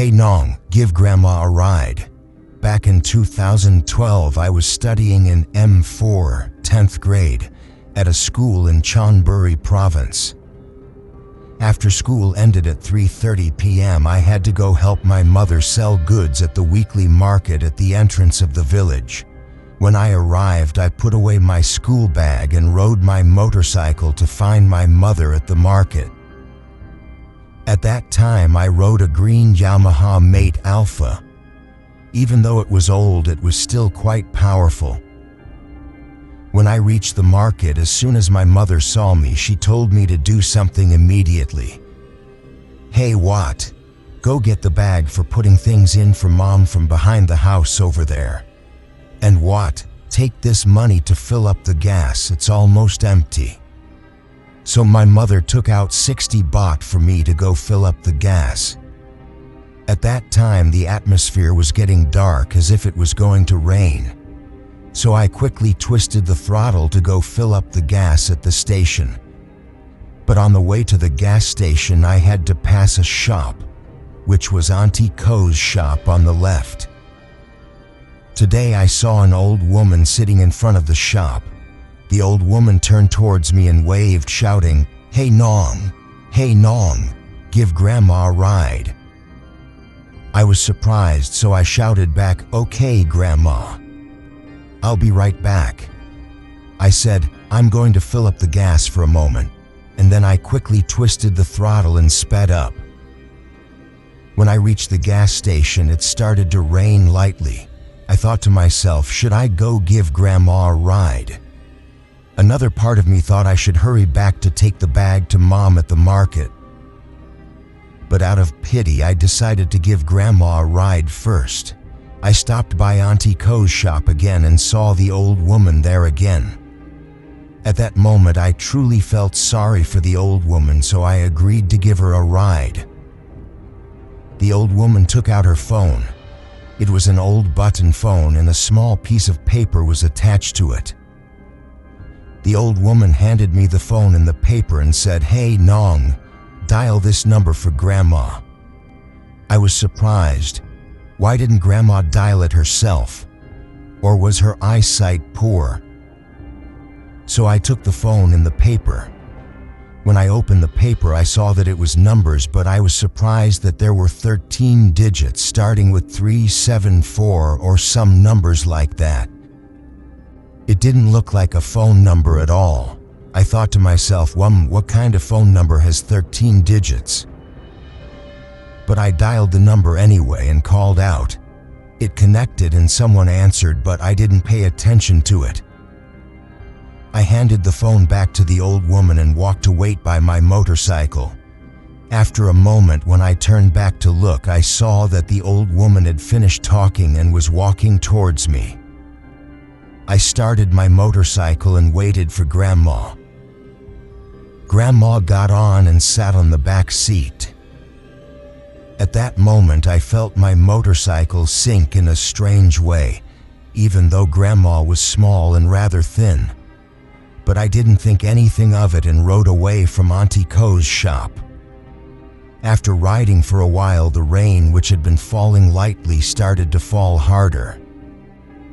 "Hey Nong, give Grandma a ride." Back in 2012, I was studying in M4, 10th grade, at a school in Chonburi province. After school ended at 3:30 p.m., I had to go help my mother sell goods at the weekly market at the entrance of the village. When I arrived, I put away my school bag and rode my motorcycle to find my mother at the market. At that time, I rode a green Yamaha Mate Alpha. Even though it was old, it was still quite powerful. When I reached the market, as soon as my mother saw me, she told me to do something immediately. "Hey Wat, go get the bag for putting things in for Mom from behind the house over there. And Wat, take this money to fill up the gas, it's almost empty." So my mother took out 60 baht for me to go fill up the gas. At that time, the atmosphere was getting dark, as if it was going to rain. So I quickly twisted the throttle to go fill up the gas at the station. But on the way to the gas station, I had to pass a shop, which was Auntie Ko's shop on the left. Today I saw an old woman sitting in front of the shop. The old woman turned towards me and waved, shouting, "Hey Nong, give Grandma a ride." I was surprised, so I shouted back, "Okay, Grandma. I'll be right back." I said, "I'm going to fill up the gas for a moment," and then I quickly twisted the throttle and sped up. When I reached the gas station, it started to rain lightly. I thought to myself, should I go give Grandma a ride? Another part of me thought I should hurry back to take the bag to Mom at the market. But out of pity, I decided to give Grandma a ride first. I stopped by Auntie Ko's shop again and saw the old woman there again. At that moment, I truly felt sorry for the old woman, so I agreed to give her a ride. The old woman took out her phone. It was an old button phone and a small piece of paper was attached to it. The old woman handed me the phone and the paper and said, "Hey Nong, dial this number for Grandma." I was surprised. Why didn't Grandma dial it herself? Or was her eyesight poor? So I took the phone and the paper. When I opened the paper, I saw that it was numbers, but I was surprised that there were 13 digits starting with 374 or some numbers like that. It didn't look like a phone number at all. I thought to myself, what kind of phone number has 13 digits? But I dialed the number anyway and called out. It connected and someone answered, but I didn't pay attention to it. I handed the phone back to the old woman and walked to wait by my motorcycle. After a moment, when I turned back to look, I saw that the old woman had finished talking and was walking towards me. I started my motorcycle and waited for Grandma. Grandma got on and sat on the back seat. At that moment, I felt my motorcycle sink in a strange way, even though Grandma was small and rather thin. But I didn't think anything of it and rode away from Auntie Ko's shop. After riding for a while, the rain, which had been falling lightly, started to fall harder.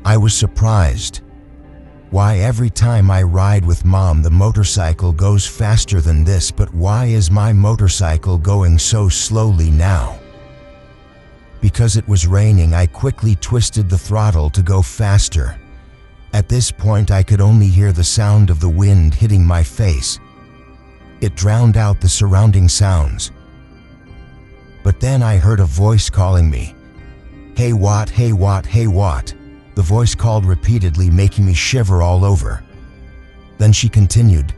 I was surprised. Why every time I ride with Mom, the motorcycle goes faster than this, but why is my motorcycle going so slowly now? Because it was raining, I quickly twisted the throttle to go faster. At this point, I could only hear the sound of the wind hitting my face. It drowned out the surrounding sounds. But then I heard a voice calling me. "Hey Wat, hey Wat, hey Wat." The voice called repeatedly, making me shiver all over. Then she continued,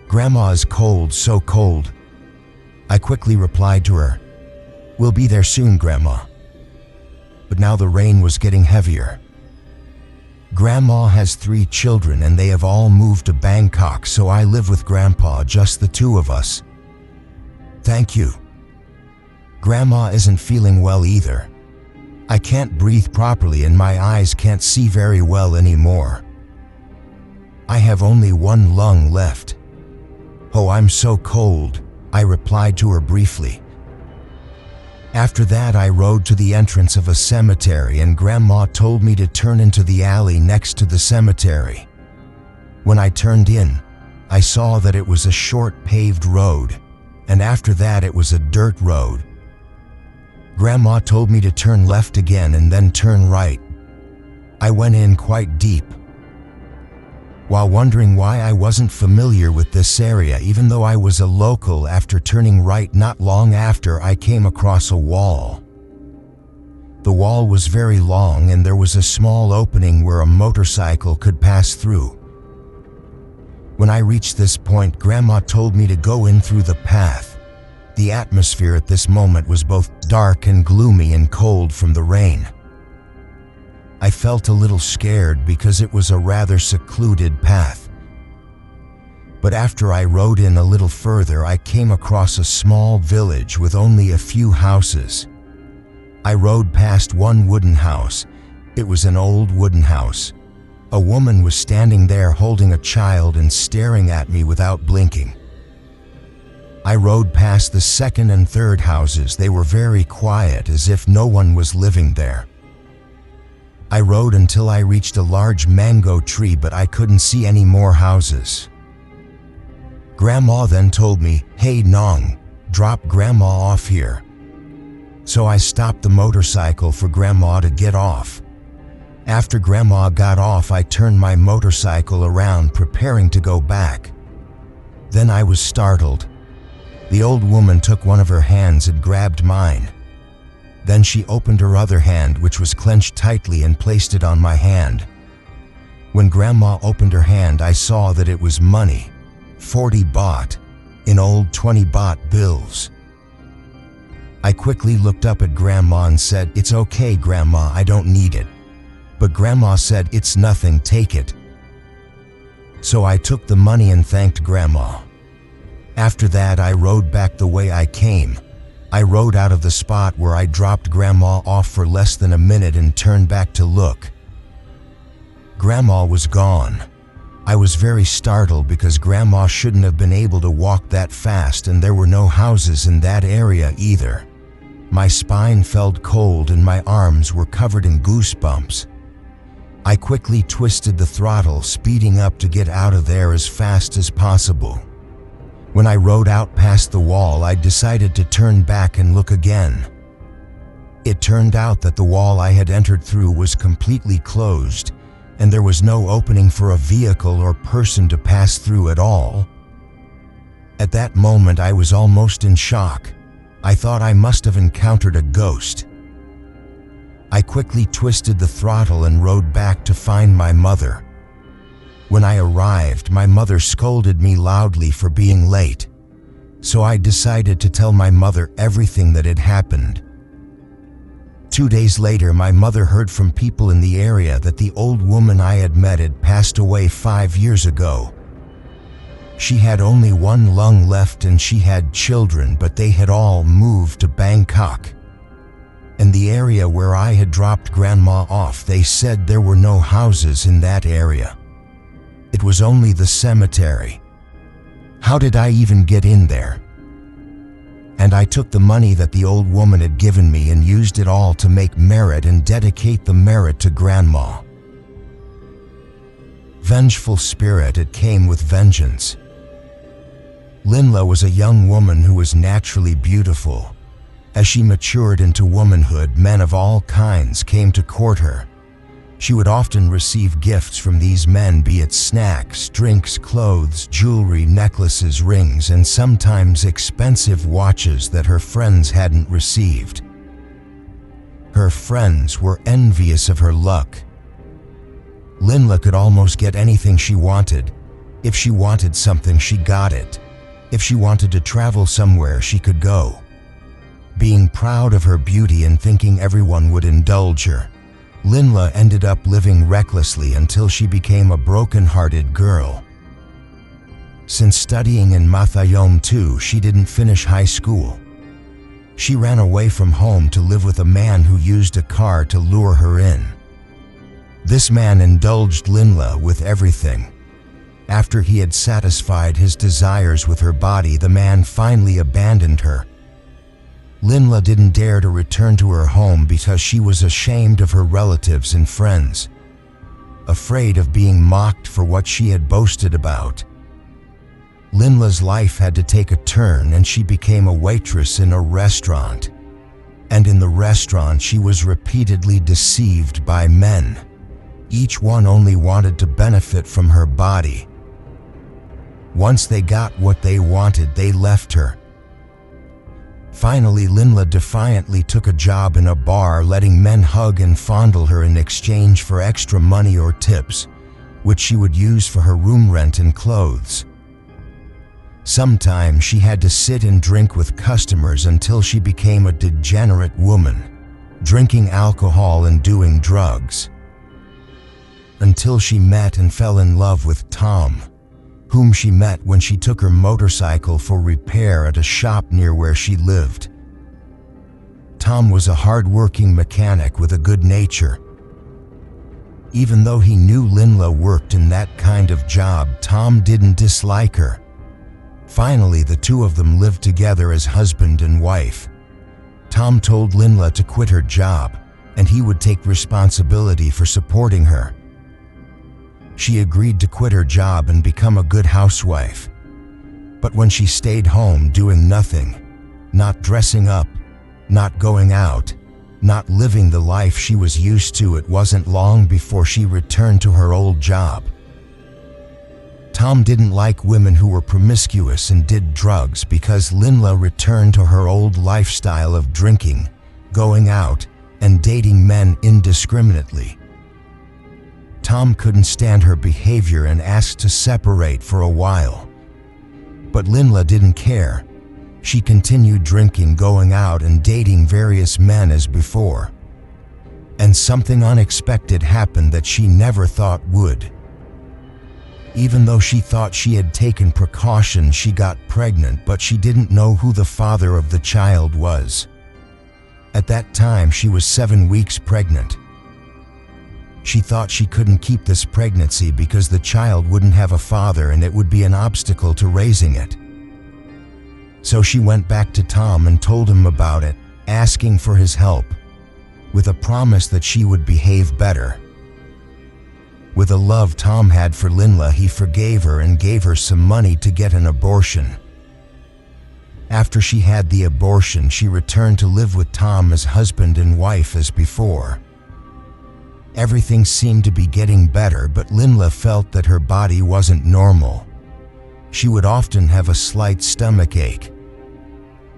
"Grandma is cold, so cold." I quickly replied to her, "We'll be there soon, Grandma." But now the rain was getting heavier. Grandma has 3 children and they have all moved to Bangkok, so I live with Grandpa, just the 2 of us. Thank you. Grandma isn't feeling well either. I can't breathe properly and my eyes can't see very well anymore. I have only 1 lung left. Oh, I'm so cold, I replied to her briefly. After that, I rode to the entrance of a cemetery and Grandma told me to turn into the alley next to the cemetery. When I turned in, I saw that it was a short paved road, and after that it was a dirt road. Grandma told me to turn left again and then turn right. I went in quite deep. While wondering why I wasn't familiar with this area even though I was a local, after turning right not long after I came across a wall. The wall was very long and there was a small opening where a motorcycle could pass through. When I reached this point, Grandma told me to go in through the path. The atmosphere at this moment was both dark and gloomy and cold from the rain. I felt a little scared because it was a rather secluded path. But after I rode in a little further, I came across a small village with only a few houses. I rode past one wooden house. It was an old wooden house. A woman was standing there holding a child and staring at me without blinking. I rode past the second and third houses. They were very quiet, as if no one was living there. I rode until I reached a large mango tree, but I couldn't see any more houses. Grandma then told me, "Hey Nong, drop Grandma off here." So I stopped the motorcycle for Grandma to get off. After Grandma got off, I turned my motorcycle around, preparing to go back. Then I was startled. The old woman took one of her hands and grabbed mine. Then she opened her other hand, which was clenched tightly, and placed it on my hand. When Grandma opened her hand, I saw that it was money, 40 baht, in old 20 baht bills. I quickly looked up at Grandma and said, "It's okay, Grandma, I don't need it." But Grandma said, "It's nothing, take it." So I took the money and thanked Grandma. After that, I rode back the way I came. I rode out of the spot where I dropped Grandma off for less than a minute and turned back to look. Grandma was gone. I was very startled because Grandma shouldn't have been able to walk that fast, and there were no houses in that area either. My spine felt cold and my arms were covered in goosebumps. I quickly twisted the throttle, speeding up to get out of there as fast as possible. When I rode out past the wall, I decided to turn back and look again. It turned out that the wall I had entered through was completely closed, and there was no opening for a vehicle or person to pass through at all. At that moment, I was almost in shock. I thought I must have encountered a ghost. I quickly twisted the throttle and rode back to find my mother. When I arrived, my mother scolded me loudly for being late, so I decided to tell my mother everything that had happened. 2 days later, my mother heard from people in the area that the old woman I had met had passed away 5 years ago. She had only one lung left and she had children, but they had all moved to Bangkok. In the area where I had dropped Grandma off, they said there were no houses in that area. It was only the cemetery. How did I even get in there? And I took the money that the old woman had given me and used it all to make merit and dedicate the merit to Grandma. Vengeful spirit, it came with vengeance. Linla was a young woman who was naturally beautiful. As she matured into womanhood, men of all kinds came to court her. She would often receive gifts from these men, be it snacks, drinks, clothes, jewelry, necklaces, rings, and sometimes expensive watches that her friends hadn't received. Her friends were envious of her luck. Linla could almost get anything she wanted. If she wanted something, she got it. If she wanted to travel somewhere, she could go. Being proud of her beauty and thinking everyone would indulge her, Linla ended up living recklessly until she became a broken-hearted girl. Since studying in Mathayom 2, she didn't finish high school. She ran away from home to live with a man who used a car to lure her in. This man indulged Linla with everything. After he had satisfied his desires with her body, the man finally abandoned her. Linla didn't dare to return to her home because she was ashamed of her relatives and friends, afraid of being mocked for what she had boasted about. Linla's life had to take a turn and she became a waitress in a restaurant. And in the restaurant she was repeatedly deceived by men. Each one only wanted to benefit from her body. Once they got what they wanted, they left her. Finally, Linla defiantly took a job in a bar, letting men hug and fondle her in exchange for extra money or tips, which she would use for her room rent and clothes. Sometimes she had to sit and drink with customers until she became a degenerate woman, drinking alcohol and doing drugs. Until she met and fell in love with Tom, whom she met when she took her motorcycle for repair at a shop near where she lived. Tom was a hard-working mechanic with a good nature. Even though he knew Linla worked in that kind of job, Tom didn't dislike her. Finally, the two of them lived together as husband and wife. Tom told Linla to quit her job, and he would take responsibility for supporting her. She agreed to quit her job and become a good housewife. But when she stayed home doing nothing, not dressing up, not going out, not living the life she was used to, it wasn't long before she returned to her old job. Tom didn't like women who were promiscuous and did drugs because Linla returned to her old lifestyle of drinking, going out, and dating men indiscriminately. Tom couldn't stand her behavior and asked to separate for a while. But Linla didn't care. She continued drinking, going out, and dating various men as before. And something unexpected happened that she never thought would. Even though she thought she had taken precautions, she got pregnant, but she didn't know who the father of the child was. At that time, she was 7 weeks pregnant. She thought she couldn't keep this pregnancy because the child wouldn't have a father and it would be an obstacle to raising it. So she went back to Tom and told him about it, asking for his help, with a promise that she would behave better. With the love Tom had for Linla, he forgave her and gave her some money to get an abortion. After she had the abortion, she returned to live with Tom as husband and wife as before. Everything seemed to be getting better, but Linla felt that her body wasn't normal. She would often have a slight stomach ache.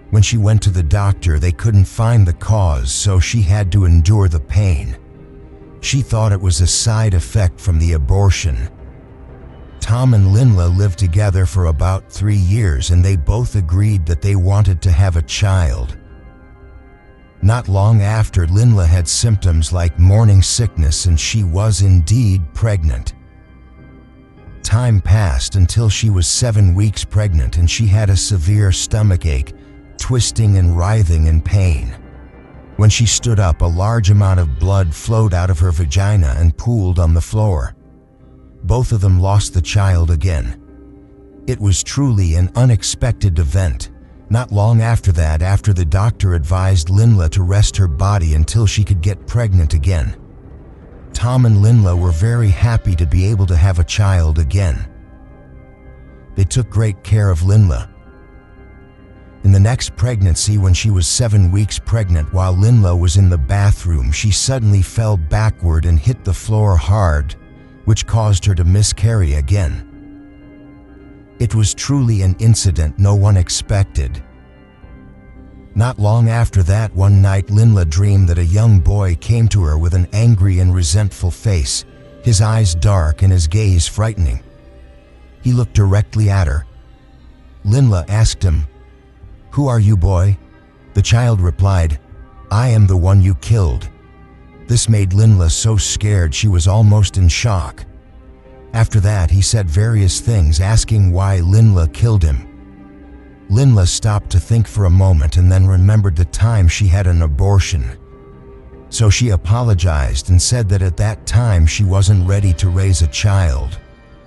When she went to the doctor, they couldn't find the cause, so she had to endure the pain. She thought it was a side effect from the abortion. Tom and Linla lived together for about 3 years, and they both agreed that they wanted to have a child. Not long after, Linla had symptoms like morning sickness, and she was indeed pregnant. Time passed until she was 7 weeks pregnant, and she had a severe stomachache, twisting and writhing in pain. When she stood up, a large amount of blood flowed out of her vagina and pooled on the floor. Both of them lost the child again. It was truly an unexpected event. Not long after that, after the doctor advised Linla to rest her body until she could get pregnant again, Tom and Linla were very happy to be able to have a child again. They took great care of Linla. In the next pregnancy, when she was 7 weeks pregnant, while Linla was in the bathroom, she suddenly fell backward and hit the floor hard, which caused her to miscarry again. It was truly an incident no one expected. Not long after that, one night, Linla dreamed that a young boy came to her with an angry and resentful face, his eyes dark and his gaze frightening. He looked directly at her. Linla asked him, "Who are you, boy?" The child replied, "I am the one you killed." This made Linla so scared she was almost in shock. After that, he said various things, asking why Linla killed him. Linla stopped to think for a moment and then remembered the time she had an abortion. So she apologized and said that at that time she wasn't ready to raise a child,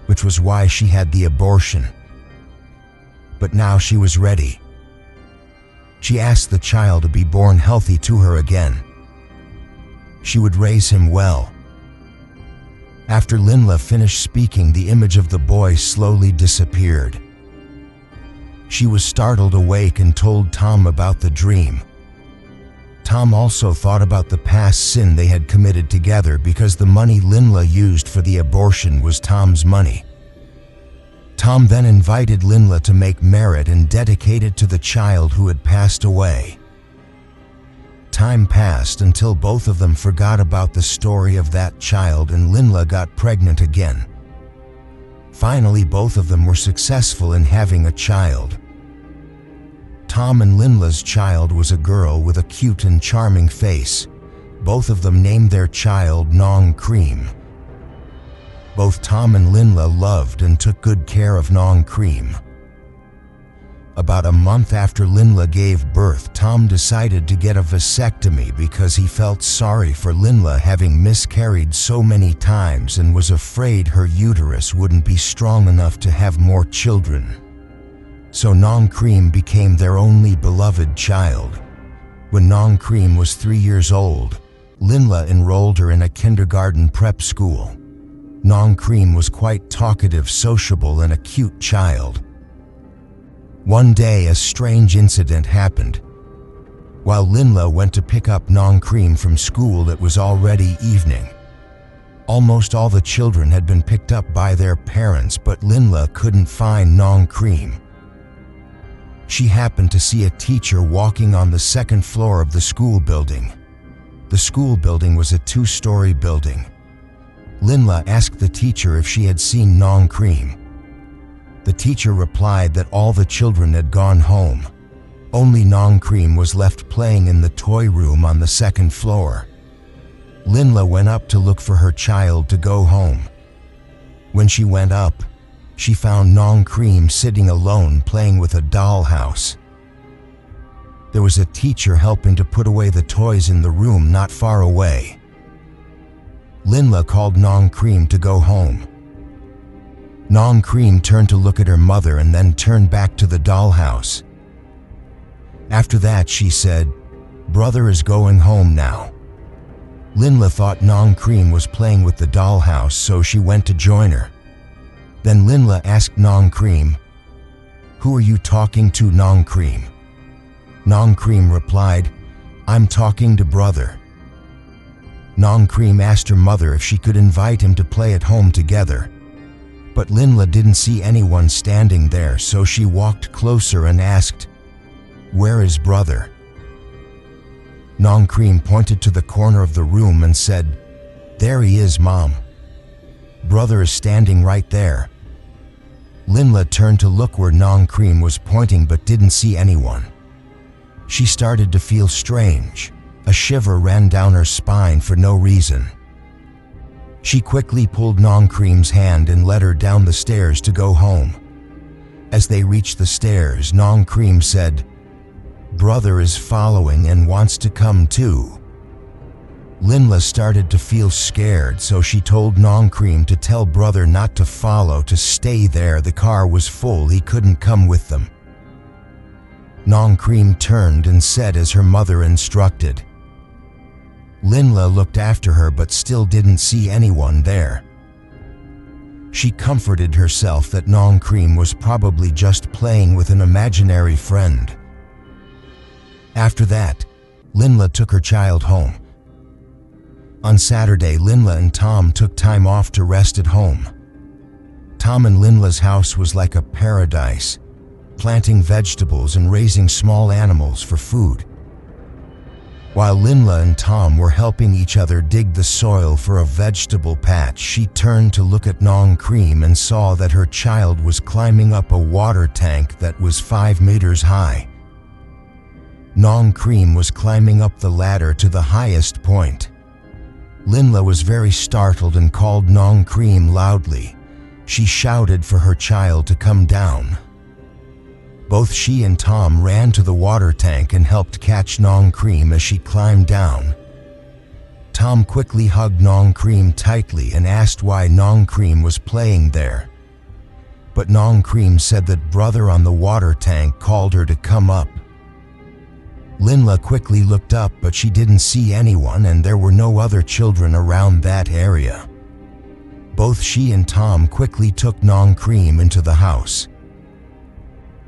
which was why she had the abortion. But now she was ready. She asked the child to be born healthy to her again. She would raise him well. After Linla finished speaking, the image of the boy slowly disappeared. She was startled awake and told Tom about the dream. Tom also thought about the past sin they had committed together because the money Linla used for the abortion was Tom's money. Tom then invited Linla to make merit and dedicate it to the child who had passed away. Time passed until both of them forgot about the story of that child and Linla got pregnant again. Finally, both of them were successful in having a child. Tom and Linla's child was a girl with a cute and charming face. Both of them named their child Nong Cream. Both Tom and Linla loved and took good care of Nong Cream. About a month after Linla gave birth, Tom decided to get a vasectomy because he felt sorry for Linla having miscarried so many times and was afraid her uterus wouldn't be strong enough to have more children. So Nong Cream became their only beloved child. When Nong Cream was 3 years old, Linla enrolled her in a kindergarten prep school. Nong Cream was quite talkative, sociable, and a cute child. One day, a strange incident happened. While Linla went to pick up Nong Cream from school, it was already evening. Almost all the children had been picked up by their parents, but Linla couldn't find Nong Cream. She happened to see a teacher walking on the second floor of the school building. The school building was a 2-story building. Linla asked the teacher if she had seen Nong Cream. The teacher replied that all the children had gone home. Only Nong Cream was left playing in the toy room on the second floor. Linla went up to look for her child to go home. When she went up, she found Nong Cream sitting alone playing with a dollhouse. There was a teacher helping to put away the toys in the room not far away. Linla called Nong Cream to go home. Nong Cream turned to look at her mother and then turned back to the dollhouse. After that, she said, "Brother is going home now." Linla thought Nong Cream was playing with the dollhouse, so she went to join her. Then Linla asked Nong Cream, "Who are you talking to, Nong Cream?" Nong Cream replied, "I'm talking to brother." Nong Cream asked her mother if she could invite him to play at home together. But Linla didn't see anyone standing there, so she walked closer and asked, "Where is brother?" Nong Cream pointed to the corner of the room and said, "There he is, Mom. Brother is standing right there." Linla turned to look where Nong Cream was pointing but didn't see anyone. She started to feel strange. A shiver ran down her spine for no reason. She quickly pulled Nong Cream's hand and led her down the stairs to go home. As they reached the stairs, Nong Cream said, "Brother is following and wants to come too." Linla started to feel scared, so she told Nong Cream to tell brother not to follow, to stay there. The car was full, he couldn't come with them. Nong Cream turned and said as her mother instructed. Linla looked after her but still didn't see anyone there. She comforted herself that Nong Cream was probably just playing with an imaginary friend. After that, Linla took her child home. On Saturday, Linla and Tom took time off to rest at home. Tom and Linla's house was like a paradise, planting vegetables and raising small animals for food. While Linla and Tom were helping each other dig the soil for a vegetable patch, she turned to look at Nong Cream and saw that her child was climbing up a water tank that was 5 meters high. Nong Cream was climbing up the ladder to the highest point. Linla was very startled and called Nong Cream loudly. She shouted for her child to come down. Both she and Tom ran to the water tank and helped catch Nong Cream as she climbed down. Tom quickly hugged Nong Cream tightly and asked why Nong Cream was playing there. But Nong Cream said that brother on the water tank called her to come up. Linla quickly looked up, but she didn't see anyone, and there were no other children around that area. Both she and Tom quickly took Nong Cream into the house.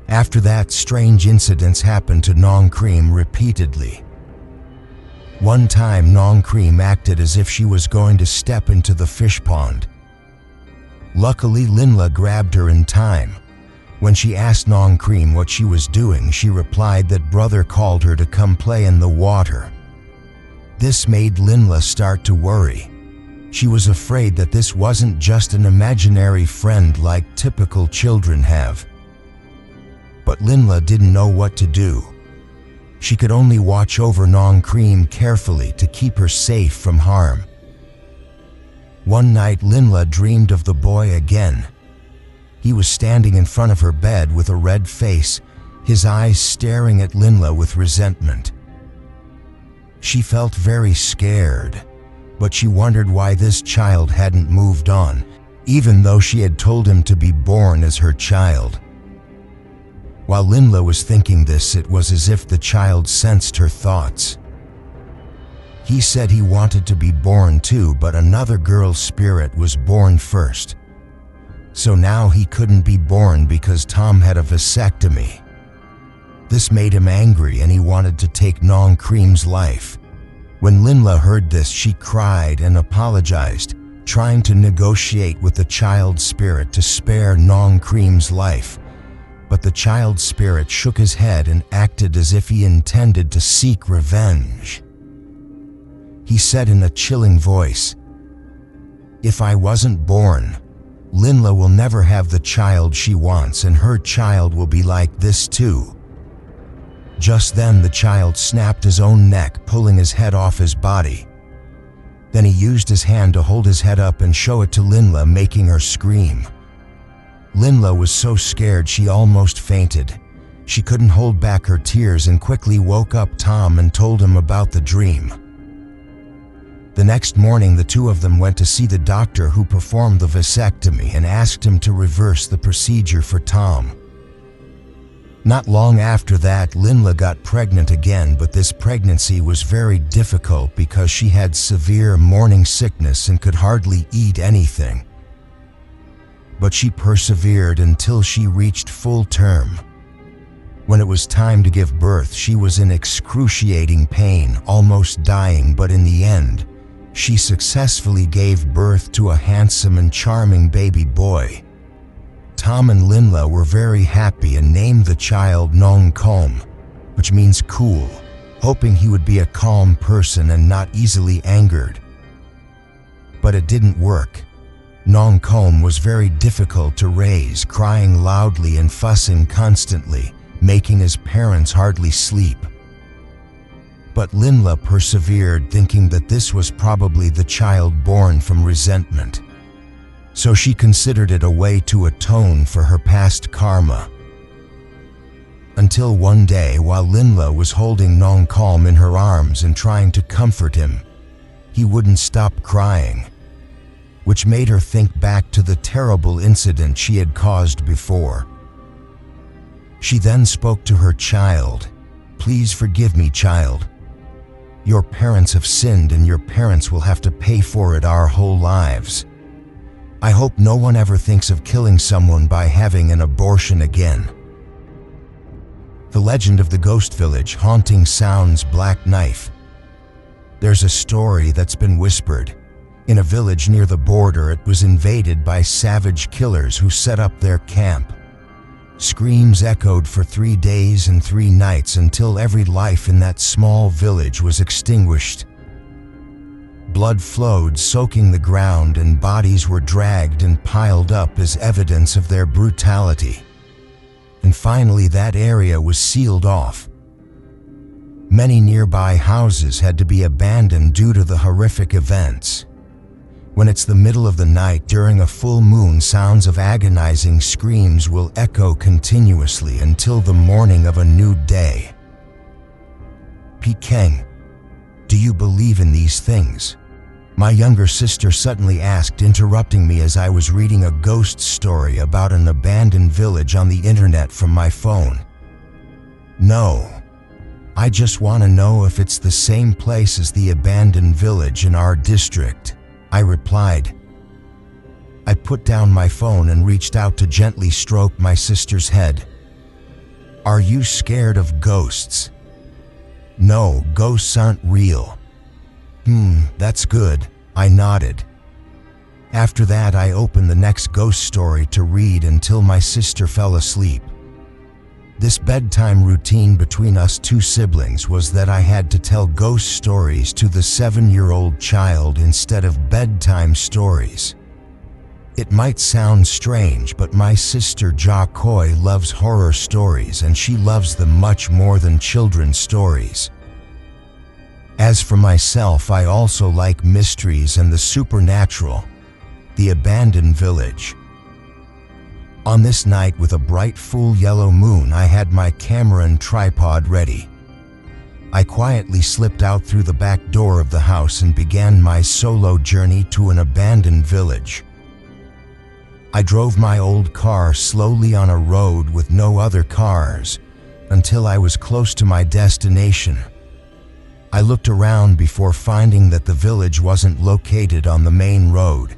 After that, strange incidents happened to Nong Cream repeatedly. One time, Nong Cream acted as if she was going to step into the fish pond. Luckily, Linla grabbed her in time. When she asked Nong Cream what she was doing, she replied that brother called her to come play in the water. This made Linla start to worry. She was afraid that this wasn't just an imaginary friend like typical children have. But Linla didn't know what to do. She could only watch over Nong Cream carefully to keep her safe from harm. One night, Linla dreamed of the boy again. He was standing in front of her bed with a red face, his eyes staring at Linla with resentment. She felt very scared, but she wondered why this child hadn't moved on, even though she had told him to be born as her child. While Linla was thinking this, it was as if the child sensed her thoughts. He said he wanted to be born too, but another girl's spirit was born first. So now he couldn't be born because Tom had a vasectomy. This made him angry and he wanted to take Nong Cream's life. When Linla heard this, she cried and apologized, trying to negotiate with the child spirit to spare Nong Cream's life. But the child spirit shook his head and acted as if he intended to seek revenge. He said in a chilling voice, "If I wasn't born, Linla will never have the child she wants, and her child will be like this too." Just then the child snapped his own neck, pulling his head off his body. Then he used his hand to hold his head up and show it to Linla, making her scream. Linla was so scared she almost fainted. She couldn't hold back her tears and quickly woke up Tom and told him about the dream. The next morning, the two of them went to see the doctor who performed the vasectomy and asked him to reverse the procedure for Tom. Not long after that, Linla got pregnant again, but this pregnancy was very difficult because she had severe morning sickness and could hardly eat anything. But she persevered until she reached full term. When it was time to give birth, she was in excruciating pain, almost dying, but in the end, she successfully gave birth to a handsome and charming baby boy. Tom and Linla were very happy and named the child Nong Cream, which means cool, hoping he would be a calm person and not easily angered. But it didn't work. Nong Cream was very difficult to raise, crying loudly and fussing constantly, making his parents hardly sleep. But Linla persevered, thinking that this was probably the child born from resentment. So she considered it a way to atone for her past karma. Until one day, while Linla was holding Nong Cream in her arms and trying to comfort him, he wouldn't stop crying, which made her think back to the terrible incident she had caused before. She then spoke to her child. "Please forgive me, child. Your parents have sinned and your parents will have to pay for it our whole lives. I hope no one ever thinks of killing someone by having an abortion again." The legend of the ghost village haunting sounds Black Knife. There's a story that's been whispered. In a village near the border, it was invaded by savage killers who set up their camp. Screams echoed for 3 days and 3 nights until every life in that small village was extinguished. Blood flowed, soaking the ground, and bodies were dragged and piled up as evidence of their brutality. And finally, that area was sealed off. Many nearby houses had to be abandoned due to the horrific events. When it's the middle of the night during a full moon, sounds of agonizing screams will echo continuously until the morning of a new day. "Pikeng, do you believe in these things?" my younger sister suddenly asked, interrupting me as I was reading a ghost story about an abandoned village on the internet from my phone. "No, I just want to know if it's the same place as the abandoned village in our district, I replied. I put down my phone and reached out to gently stroke my sister's head. Are you scared of ghosts? No, ghosts aren't real. That's good, I nodded. After that, I opened the next ghost story to read until my sister fell asleep. This bedtime routine between us two siblings was that I had to tell ghost stories to the 7-year-old child instead of bedtime stories. It might sound strange, but my sister Joy loves horror stories and she loves them much more than children's stories. As for myself, I also like mysteries and the supernatural, the abandoned village. On this night with a bright full yellow moon, I had my camera and tripod ready. I quietly slipped out through the back door of the house and began my solo journey to an abandoned village. I drove my old car slowly on a road with no other cars until I was close to my destination. I looked around before finding that the village wasn't located on the main road.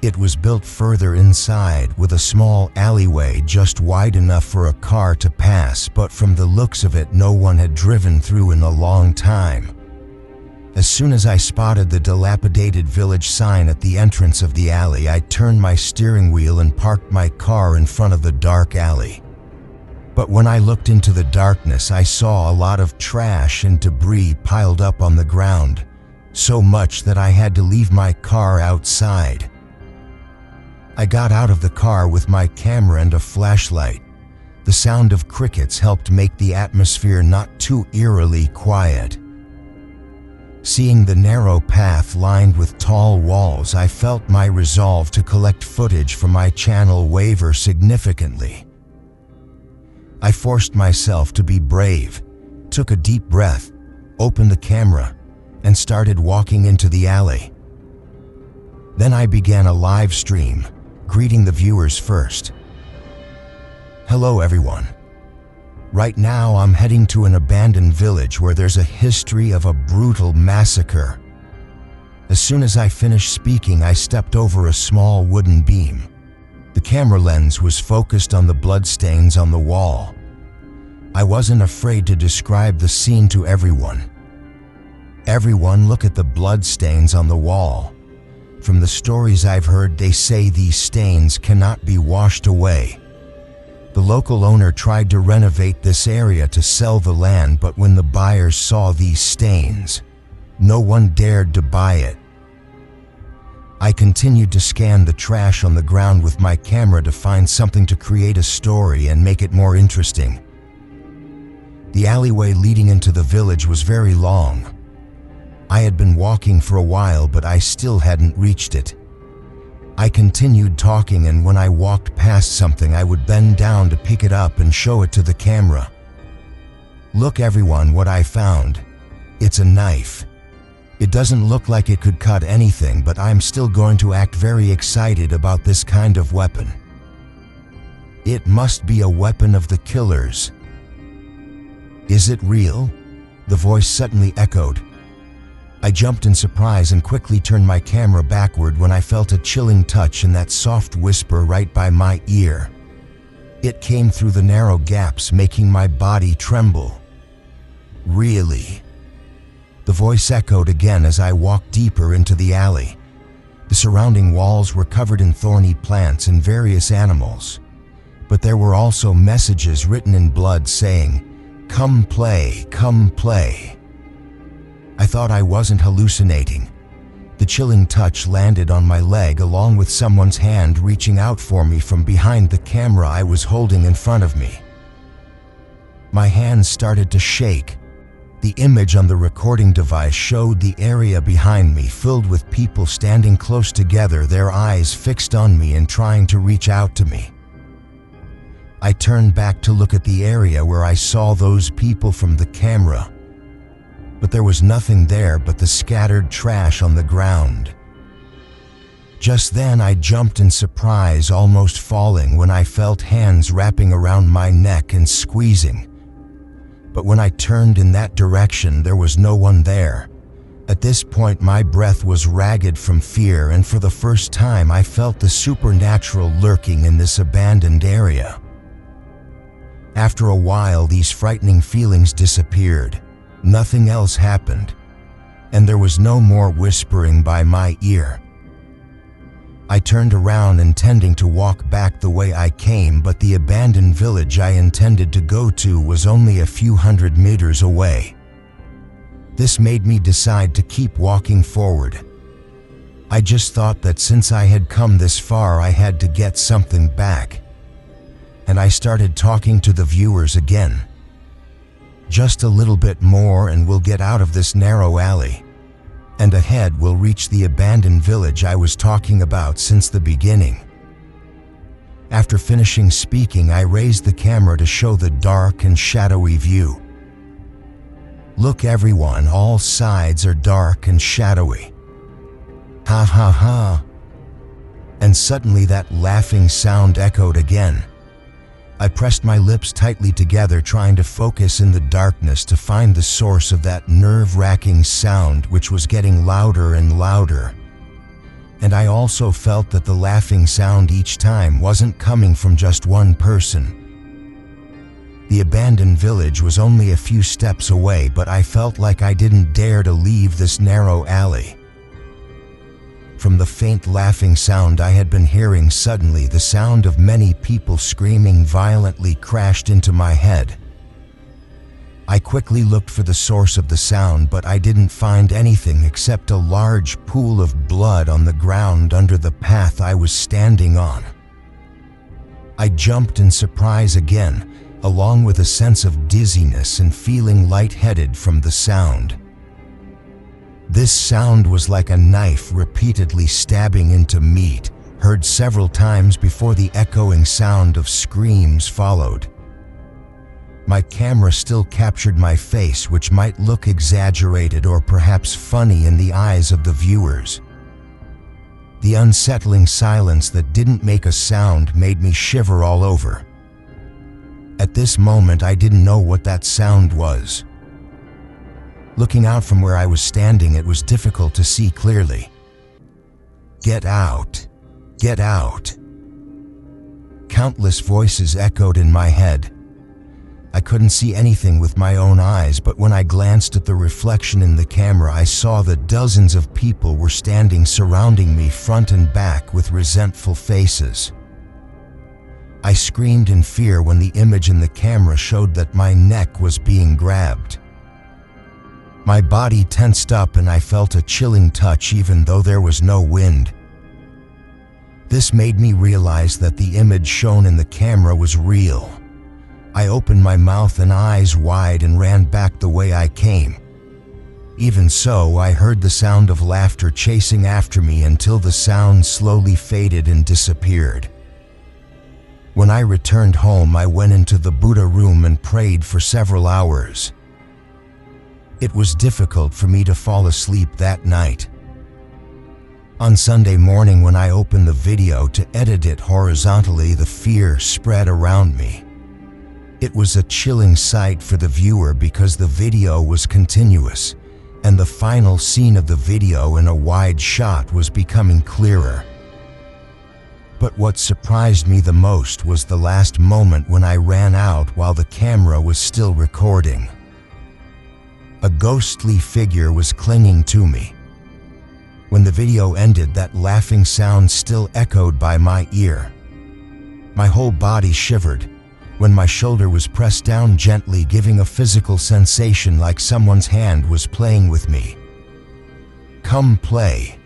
It was built further inside with a small alleyway just wide enough for a car to pass, but from the looks of it, no one had driven through in a long time. As soon as I spotted the dilapidated village sign at the entrance of the alley, I turned my steering wheel and parked my car in front of the dark alley. But when I looked into the darkness, I saw a lot of trash and debris piled up on the ground, so much that I had to leave my car outside. I got out of the car with my camera and a flashlight. The sound of crickets helped make the atmosphere not too eerily quiet. Seeing the narrow path lined with tall walls, I felt my resolve to collect footage for my channel waver significantly. I forced myself to be brave, took a deep breath, opened the camera, and started walking into the alley. Then I began a live stream, greeting the viewers first. Hello everyone. Right now I'm heading to an abandoned village where there's a history of a brutal massacre. As soon as I finished speaking, I stepped over a small wooden beam. The camera lens was focused on the bloodstains on the wall. I wasn't afraid to describe the scene to everyone. Everyone, look at the bloodstains on the wall. From the stories I've heard, they say these stains cannot be washed away. The local owner tried to renovate this area to sell the land, but when the buyers saw these stains, no one dared to buy it. I continued to scan the trash on the ground with my camera to find something to create a story and make it more interesting. The alleyway leading into the village was very long. I had been walking for a while, but I still hadn't reached it. I continued talking, and when I walked past something, I would bend down to pick it up and show it to the camera. Look everyone, what I found. It's a knife. It doesn't look like it could cut anything, but I'm still going to act very excited about this kind of weapon. It must be a weapon of the killers. Is it real? The voice suddenly echoed. I jumped in surprise and quickly turned my camera backward when I felt a chilling touch and that soft whisper right by my ear. It came through the narrow gaps, making my body tremble. Really? The voice echoed again as I walked deeper into the alley. The surrounding walls were covered in thorny plants and various animals, but there were also messages written in blood saying, "Come play, come play." I thought I wasn't hallucinating. The chilling touch landed on my leg along with someone's hand reaching out for me from behind the camera I was holding in front of me. My hands started to shake. The image on the recording device showed the area behind me filled with people standing close together, their eyes fixed on me and trying to reach out to me. I turned back to look at the area where I saw those people from the camera, but there was nothing there but the scattered trash on the ground. Just then I jumped in surprise, almost falling when I felt hands wrapping around my neck and squeezing. but when I turned in that direction, there was no one there. At this point, my breath was ragged from fear, and for the first time, I felt the supernatural lurking in this abandoned area. After a while, these frightening feelings disappeared. Nothing else happened, and there was no more whispering by my ear. I turned around intending to walk back the way I came, but the abandoned village I intended to go to was only a few hundred meters away. This made me decide to keep walking forward. I just thought that since I had come this far, I had to get something back. And I started talking to the viewers again. Just a little bit more and we'll get out of this narrow alley. And ahead we'll reach the abandoned village I was talking about since the beginning. After finishing speaking, I raised the camera to show the dark and shadowy view. Look everyone, all sides are dark and shadowy. Ha ha ha. And suddenly that laughing sound echoed again. I pressed my lips tightly together, trying to focus in the darkness to find the source of that nerve-wracking sound, which was getting louder and louder. And I also felt that the laughing sound each time wasn't coming from just one person. The abandoned village was only a few steps away, but I felt like I didn't dare to leave this narrow alley. From the faint laughing sound I had been hearing, suddenly the sound of many people screaming violently crashed into my head. I quickly looked for the source of the sound, but I didn't find anything except a large pool of blood on the ground under the path I was standing on. I jumped in surprise again, along with a sense of dizziness and feeling lightheaded from the sound. This sound was like a knife repeatedly stabbing into meat, heard several times before the echoing sound of screams followed. My camera still captured my face, which might look exaggerated or perhaps funny in the eyes of the viewers. The unsettling silence that didn't make a sound made me shiver all over. At this moment, I didn't know what that sound was. Looking out from where I was standing, it was difficult to see clearly. "Get out! Get out!" Countless voices echoed in my head. I couldn't see anything with my own eyes, but when I glanced at the reflection in the camera, I saw that dozens of people were standing surrounding me front and back with resentful faces. I screamed in fear when the image in the camera showed that my neck was being grabbed. My body tensed up and I felt a chilling touch even though there was no wind. This made me realize that the image shown in the camera was real. I opened my mouth and eyes wide and ran back the way I came. Even so, I heard the sound of laughter chasing after me until the sound slowly faded and disappeared. When I returned home, I went into the Buddha room and prayed for several hours. It was difficult for me to fall asleep that night. On Sunday morning, when I opened the video to edit it horizontally, the fear spread around me. It was a chilling sight for the viewer because the video was continuous, and the final scene of the video in a wide shot was becoming clearer. But what surprised me the most was the last moment when I ran out while the camera was still recording. A ghostly figure was clinging to me. When the video ended, that laughing sound still echoed by my ear. My whole body shivered when my shoulder was pressed down gently, giving a physical sensation like someone's hand was playing with me. "Come play.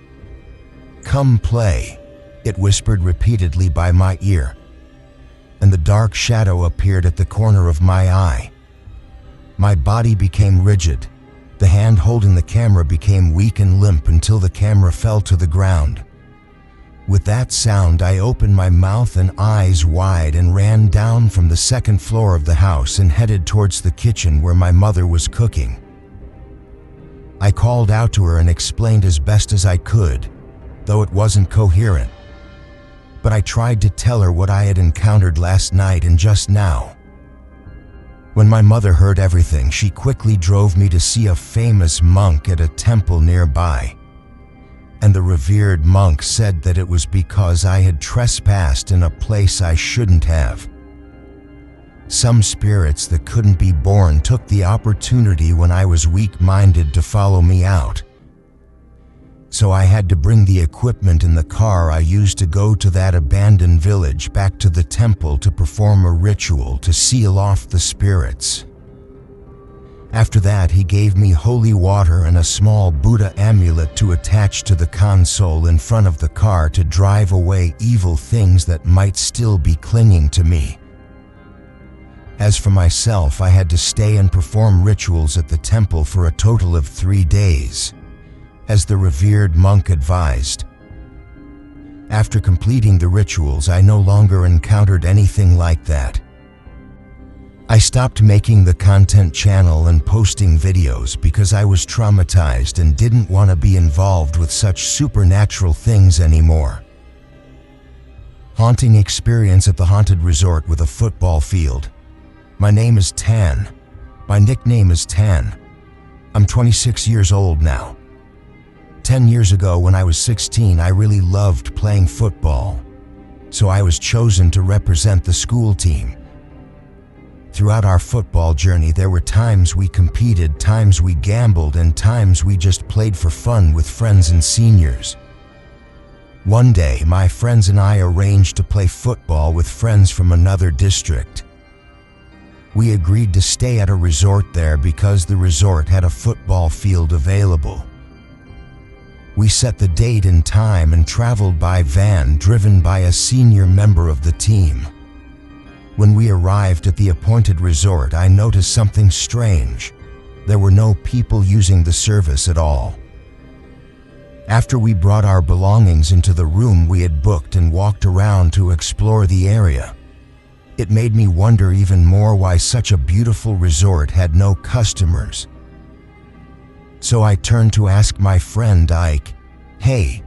Come play," it whispered repeatedly by my ear, and the dark shadow appeared at the corner of my eye. My body became rigid. The hand holding the camera became weak and limp until the camera fell to the ground. With that sound, I opened my mouth and eyes wide and ran down from the second floor of the house and headed towards the kitchen where my mother was cooking. I called out to her and explained as best as I could, though it wasn't coherent. But I tried to tell her what I had encountered last night and just now. When my mother heard everything, she quickly drove me to see a famous monk at a temple nearby. And the revered monk said that it was because I had trespassed in a place I shouldn't have. Some spirits that couldn't be born took the opportunity when I was weak-minded to follow me out. So I had to bring the equipment in the car I used to go to that abandoned village back to the temple to perform a ritual to seal off the spirits. After that, he gave me holy water and a small Buddha amulet to attach to the console in front of the car to drive away evil things that might still be clinging to me. As for myself, I had to stay and perform rituals at the temple for a total of 3 days, as the revered monk advised. After completing the rituals, I no longer encountered anything like that. I stopped making the content channel and posting videos because I was traumatized and didn't want to be involved with such supernatural things anymore. Haunting experience at the haunted resort with a football field. My name is Tan. My nickname is Tan. I'm 26 years old now. 10 years ago, when I was 16, I really loved playing football, so I was chosen to represent the school team. Throughout our football journey, there were times we competed, times we gambled, and times we just played for fun with friends and seniors. One day, my friends and I arranged to play football with friends from another district. We agreed to stay at a resort there because the resort had a football field available. We set the date and time and traveled by van driven by a senior member of the team. When we arrived at the appointed resort, I noticed something strange. There were no people using the service at all. After we brought our belongings into the room we had booked and walked around to explore the area, it made me wonder even more why such a beautiful resort had no customers. So I turned to ask my friend Ike, "Hey,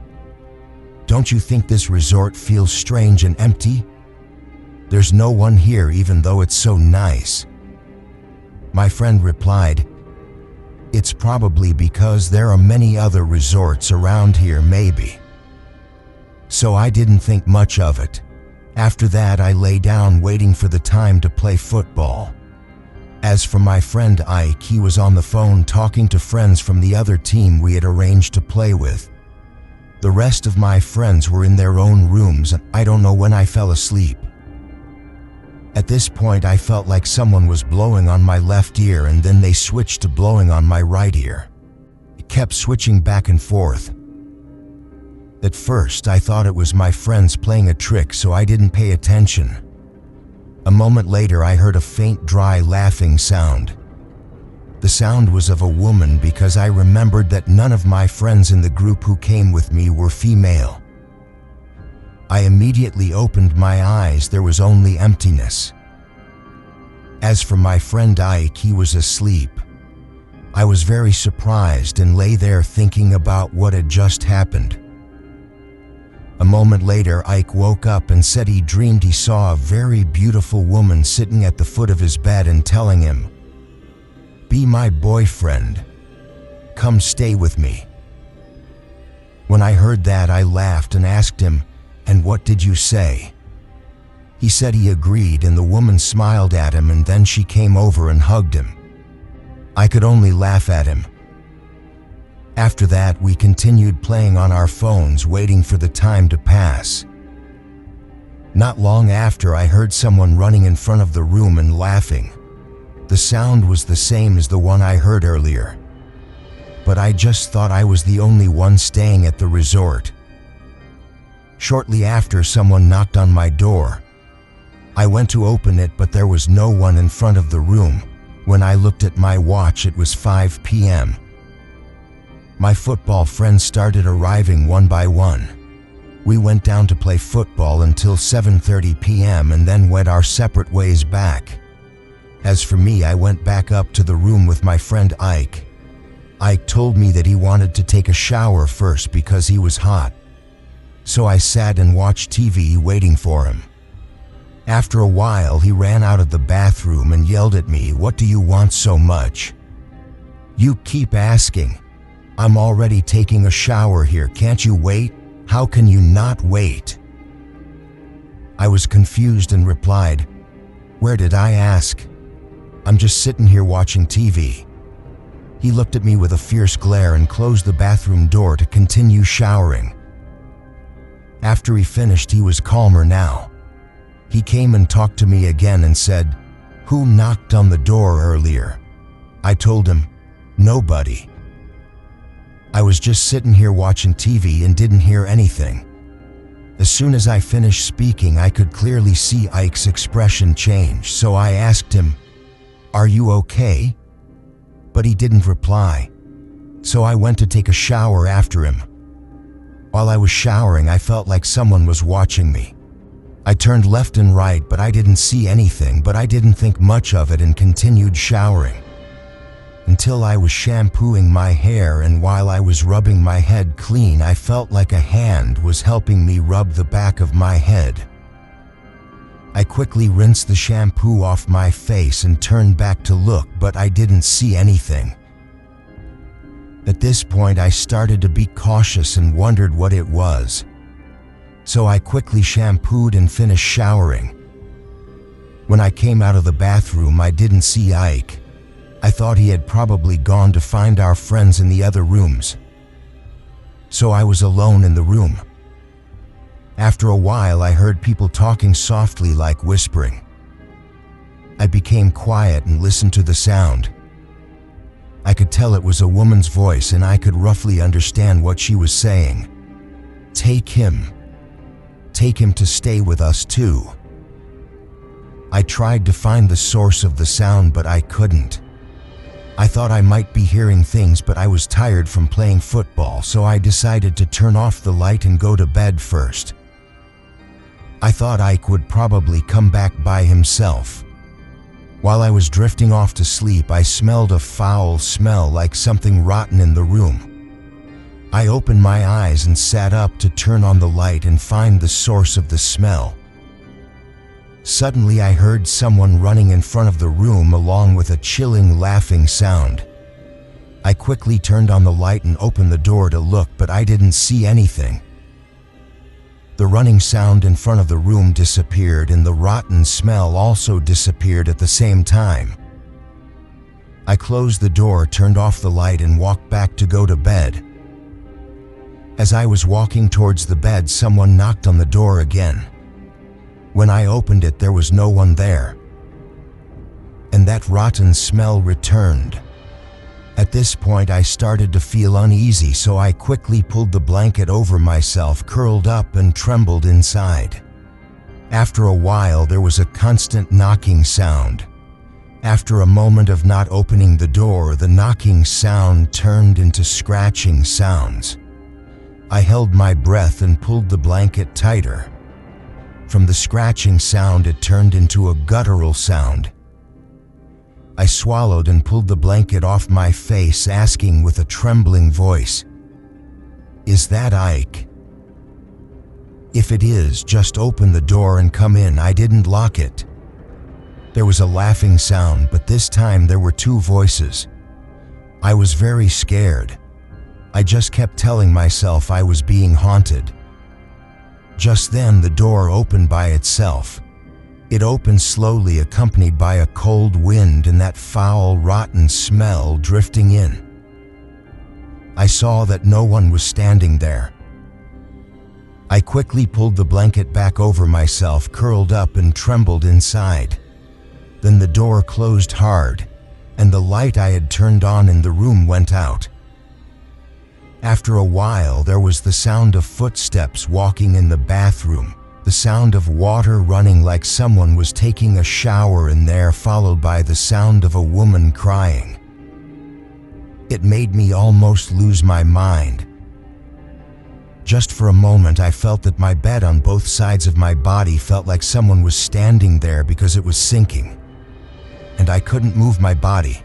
don't you think this resort feels strange and empty? There's no one here even though it's so nice." My friend replied, "It's probably because there are many other resorts around here maybe." So I didn't think much of it. After that, I lay down waiting for the time to play football. As for my friend Ike, he was on the phone talking to friends from the other team we had arranged to play with. The rest of my friends were in their own rooms, and I don't know when I fell asleep. At this point, I felt like someone was blowing on my left ear, and then they switched to blowing on my right ear. It kept switching back and forth. At first, I thought it was my friends playing a trick, so I didn't pay attention. A moment later, I heard a faint, dry laughing sound. The sound was of a woman because I remembered that none of my friends in the group who came with me were female. I immediately opened my eyes. There was only emptiness. As for my friend Ike, he was asleep. I was very surprised and lay there thinking about what had just happened. A moment later, Ike woke up and said he dreamed he saw a very beautiful woman sitting at the foot of his bed and telling him, "Be my boyfriend. Come stay with me." When I heard that, I laughed and asked him, "And what did you say?" He said he agreed, and the woman smiled at him, and then she came over and hugged him. I could only laugh at him. After that, we continued playing on our phones, waiting for the time to pass. Not long after, I heard someone running in front of the room and laughing. The sound was the same as the one I heard earlier, but I just thought I was the only one staying at the resort. Shortly after, someone knocked on my door. I went to open it, but there was no one in front of the room. When I looked at my watch, it was 5 p.m. My football friends started arriving one by one. We went down to play football until 7:30 p.m. and then went our separate ways back. As for me, I went back up to the room with my friend Ike. Ike told me that he wanted to take a shower first because he was hot. So I sat and watched TV waiting for him. After a while, he ran out of the bathroom and yelled at me, "What do you want so much? You keep asking. I'm already taking a shower here. Can't you wait? How can you not wait?" I was confused and replied, "Where did I ask? I'm just sitting here watching TV." He looked at me with a fierce glare and closed the bathroom door to continue showering. After he finished, he was calmer now. He came and talked to me again and said, "Who knocked on the door earlier?" I told him, "Nobody. I was just sitting here watching TV and didn't hear anything." As soon as I finished speaking, I could clearly see Ike's expression change, so I asked him, "Are you okay?" But he didn't reply, so I went to take a shower after him. While I was showering, I felt like someone was watching me. I turned left and right, but I didn't see anything, but I didn't think much of it and continued showering. Until I was shampooing my hair, and while I was rubbing my head clean, I felt like a hand was helping me rub the back of my head. I quickly rinsed the shampoo off my face and turned back to look, but I didn't see anything. At this point, I started to be cautious and wondered what it was. So I quickly shampooed and finished showering. When I came out of the bathroom, I didn't see Ike. I thought he had probably gone to find our friends in the other rooms. So I was alone in the room. After a while, I heard people talking softly, like whispering. I became quiet and listened to the sound. I could tell it was a woman's voice, and I could roughly understand what she was saying. "Take him. Take him to stay with us too." I tried to find the source of the sound, but I couldn't. I thought I might be hearing things, but I was tired from playing football, so I decided to turn off the light and go to bed first. I thought Ike would probably come back by himself. While I was drifting off to sleep, I smelled a foul smell, like something rotten in the room. I opened my eyes and sat up to turn on the light and find the source of the smell. Suddenly, I heard someone running in front of the room, along with a chilling laughing sound. I quickly turned on the light and opened the door to look, but I didn't see anything. The running sound in front of the room disappeared, and the rotten smell also disappeared at the same time. I closed the door, turned off the light, and walked back to go to bed. As I was walking towards the bed, someone knocked on the door again. When I opened it, there was no one there, and that rotten smell returned. At this point, I started to feel uneasy, so I quickly pulled the blanket over myself, curled up, and trembled inside. After a while, there was a constant knocking sound. After a moment of not opening the door, the knocking sound turned into scratching sounds. I held my breath and pulled the blanket tighter. From the scratching sound, it turned into a guttural sound. I swallowed and pulled the blanket off my face, asking with a trembling voice, "Is that Ike? If it is, just open the door and come in. I didn't lock it." There was a laughing sound, but this time there were two voices. I was very scared. I just kept telling myself I was being haunted. Just then, the door opened by itself. It opened slowly, accompanied by a cold wind and that foul, rotten smell drifting in. I saw that no one was standing there. I quickly pulled the blanket back over myself, curled up, and trembled inside. Then the door closed hard, and the light I had turned on in the room went out. After a while, there was the sound of footsteps walking in the bathroom, the sound of water running like someone was taking a shower in there, followed by the sound of a woman crying. It made me almost lose my mind. Just for a moment, I felt that my bed on both sides of my body felt like someone was standing there because it was sinking, and I couldn't move my body.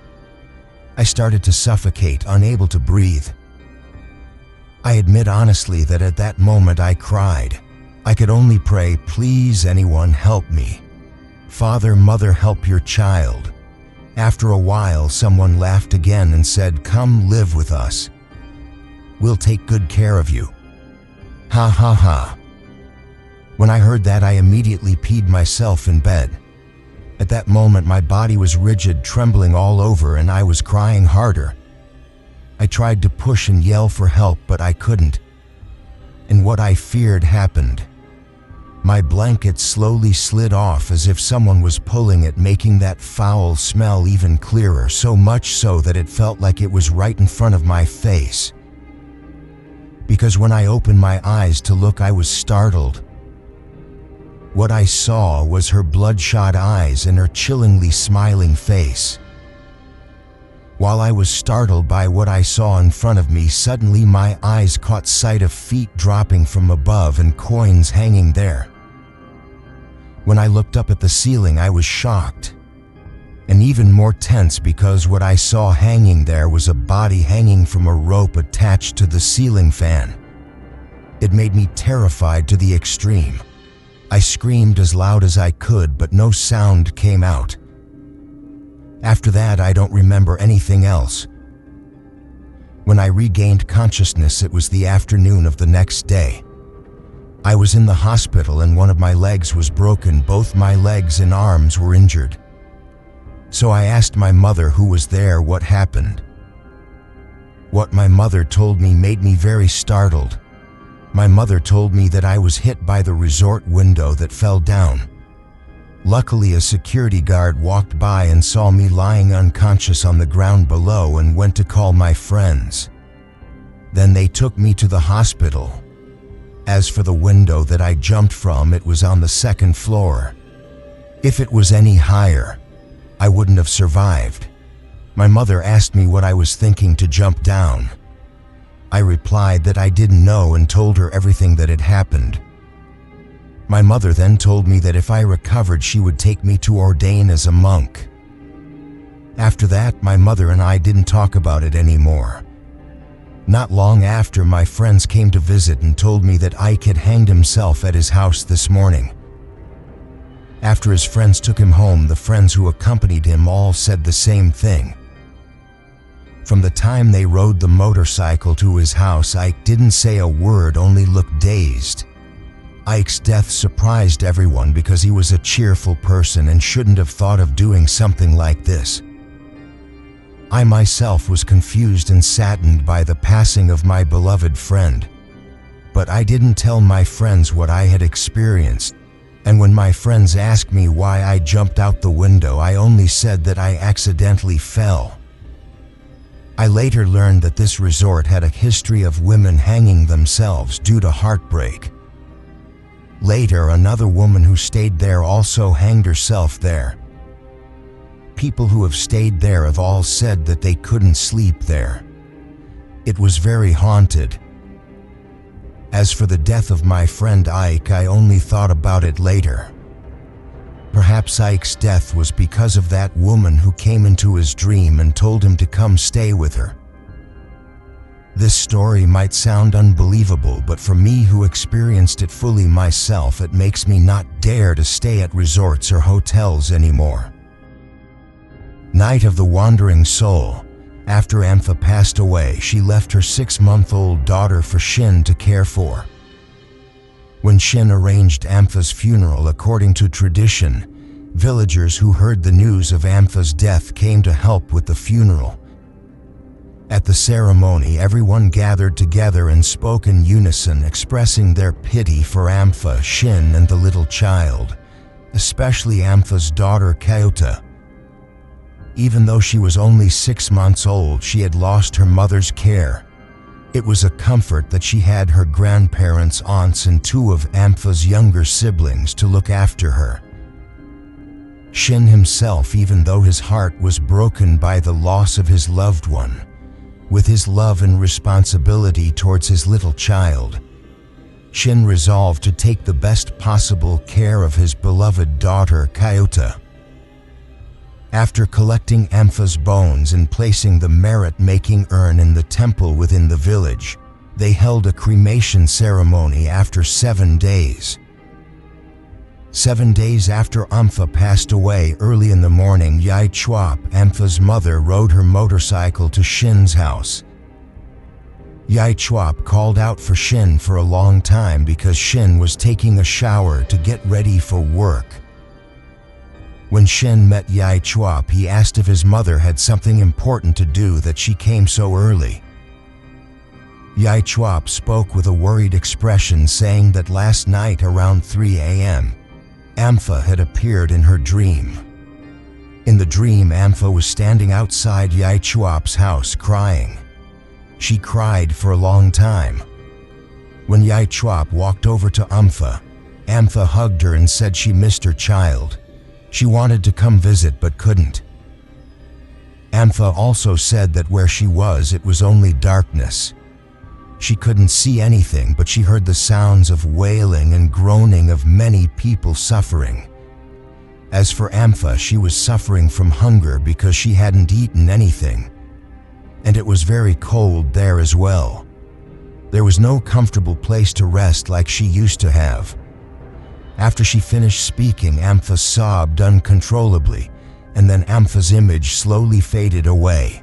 I started to suffocate, unable to breathe. I admit honestly that at that moment I cried. I could only pray, "Please, anyone help me." "Father, mother, help your child." After a while, someone laughed again and said, "Come live with us. We'll take good care of you." Ha ha ha. When I heard that, I immediately peed myself in bed. At that moment, my body was rigid, trembling all over, and I was crying harder. I tried to push and yell for help, but I couldn't. And what I feared happened. My blanket slowly slid off as if someone was pulling it, making that foul smell even clearer, so much so that it felt like it was right in front of my face. Because when I opened my eyes to look, I was startled. What I saw was her bloodshot eyes and her chillingly smiling face. While I was startled by what I saw in front of me, suddenly my eyes caught sight of feet dropping from above and coins hanging there. When I looked up at the ceiling, I was shocked and even more tense, because what I saw hanging there was a body hanging from a rope attached to the ceiling fan. It made me terrified to the extreme. I screamed as loud as I could, but no sound came out. After that, I don't remember anything else. When I regained consciousness, it was the afternoon of the next day. I was in the hospital and one of my legs was broken. Both my legs and arms were injured. So I asked my mother, who was there, what happened. What my mother told me made me very startled. My mother told me that I was hit by the resort window that fell down. Luckily, a security guard walked by and saw me lying unconscious on the ground below and went to call my friends. Then they took me to the hospital. As for the window that I jumped from, it was on the second floor. If it was any higher, I wouldn't have survived. My mother asked me what I was thinking to jump down. I replied that I didn't know and told her everything that had happened. My mother then told me that if I recovered, she would take me to ordain as a monk. After that, my mother and I didn't talk about it anymore. Not long after, my friends came to visit and told me that Ike had hanged himself at his house this morning. After his friends took him home, the friends who accompanied him all said the same thing. From the time they rode the motorcycle to his house, Ike didn't say a word, only looked dazed. Ike's death surprised everyone because he was a cheerful person and shouldn't have thought of doing something like this. I myself was confused and saddened by the passing of my beloved friend. But I didn't tell my friends what I had experienced, and when my friends asked me why I jumped out the window, I only said that I accidentally fell. I later learned that this resort had a history of women hanging themselves due to heartbreak. Later, another woman who stayed there also hanged herself there. People who have stayed there have all said that they couldn't sleep there. It was very haunted. As for the death of my friend Ike, I only thought about it later. Perhaps Ike's death was because of that woman who came into his dream and told him to come stay with her. This story might sound unbelievable, but for me, who experienced it fully myself, it makes me not dare to stay at resorts or hotels anymore. Night of the Wandering Soul. After Ampha passed away, she left her 6-month-old daughter for Shin to care for. When Shin arranged Ampha's funeral, according to tradition, villagers who heard the news of Ampha's death came to help with the funeral. At the ceremony, everyone gathered together and spoke in unison, expressing their pity for Ampha, Shin, and the little child, especially Ampha's daughter Kyota. Even though she was only 6 months old, she had lost her mother's care. It was a comfort that she had her grandparents, aunts, and 2 of Ampha's younger siblings to look after her. Shin himself, even though his heart was broken by the loss of his loved one, with his love and responsibility towards his little child, Shin resolved to take the best possible care of his beloved daughter Kyota. After collecting Ampha's bones and placing the merit-making urn in the temple within the village, they held a cremation ceremony after 7 days. 7 days after Ampha passed away, early in the morning, Yai Chwap, Ampha's mother, rode her motorcycle to Shin's house. Yai Chwap called out for Shin for a long time because Shin was taking a shower to get ready for work. When Shin met Yai Chwap, he asked if his mother had something important to do that she came so early. Yai Chwap spoke with a worried expression, saying that last night around 3 a.m., Ampha had appeared in her dream. In the dream, Ampha was standing outside Yai Chwap's house crying. She cried for a long time. When Yai Chwap walked over to Ampha, Ampha hugged her and said she missed her child. She wanted to come visit but couldn't. Ampha also said that where she was, it was only darkness. She couldn't see anything, but she heard the sounds of wailing and groaning of many people suffering. As for Ampha, she was suffering from hunger because she hadn't eaten anything. And it was very cold there as well. There was no comfortable place to rest like she used to have. After she finished speaking, Ampha sobbed uncontrollably, and then Ampha's image slowly faded away.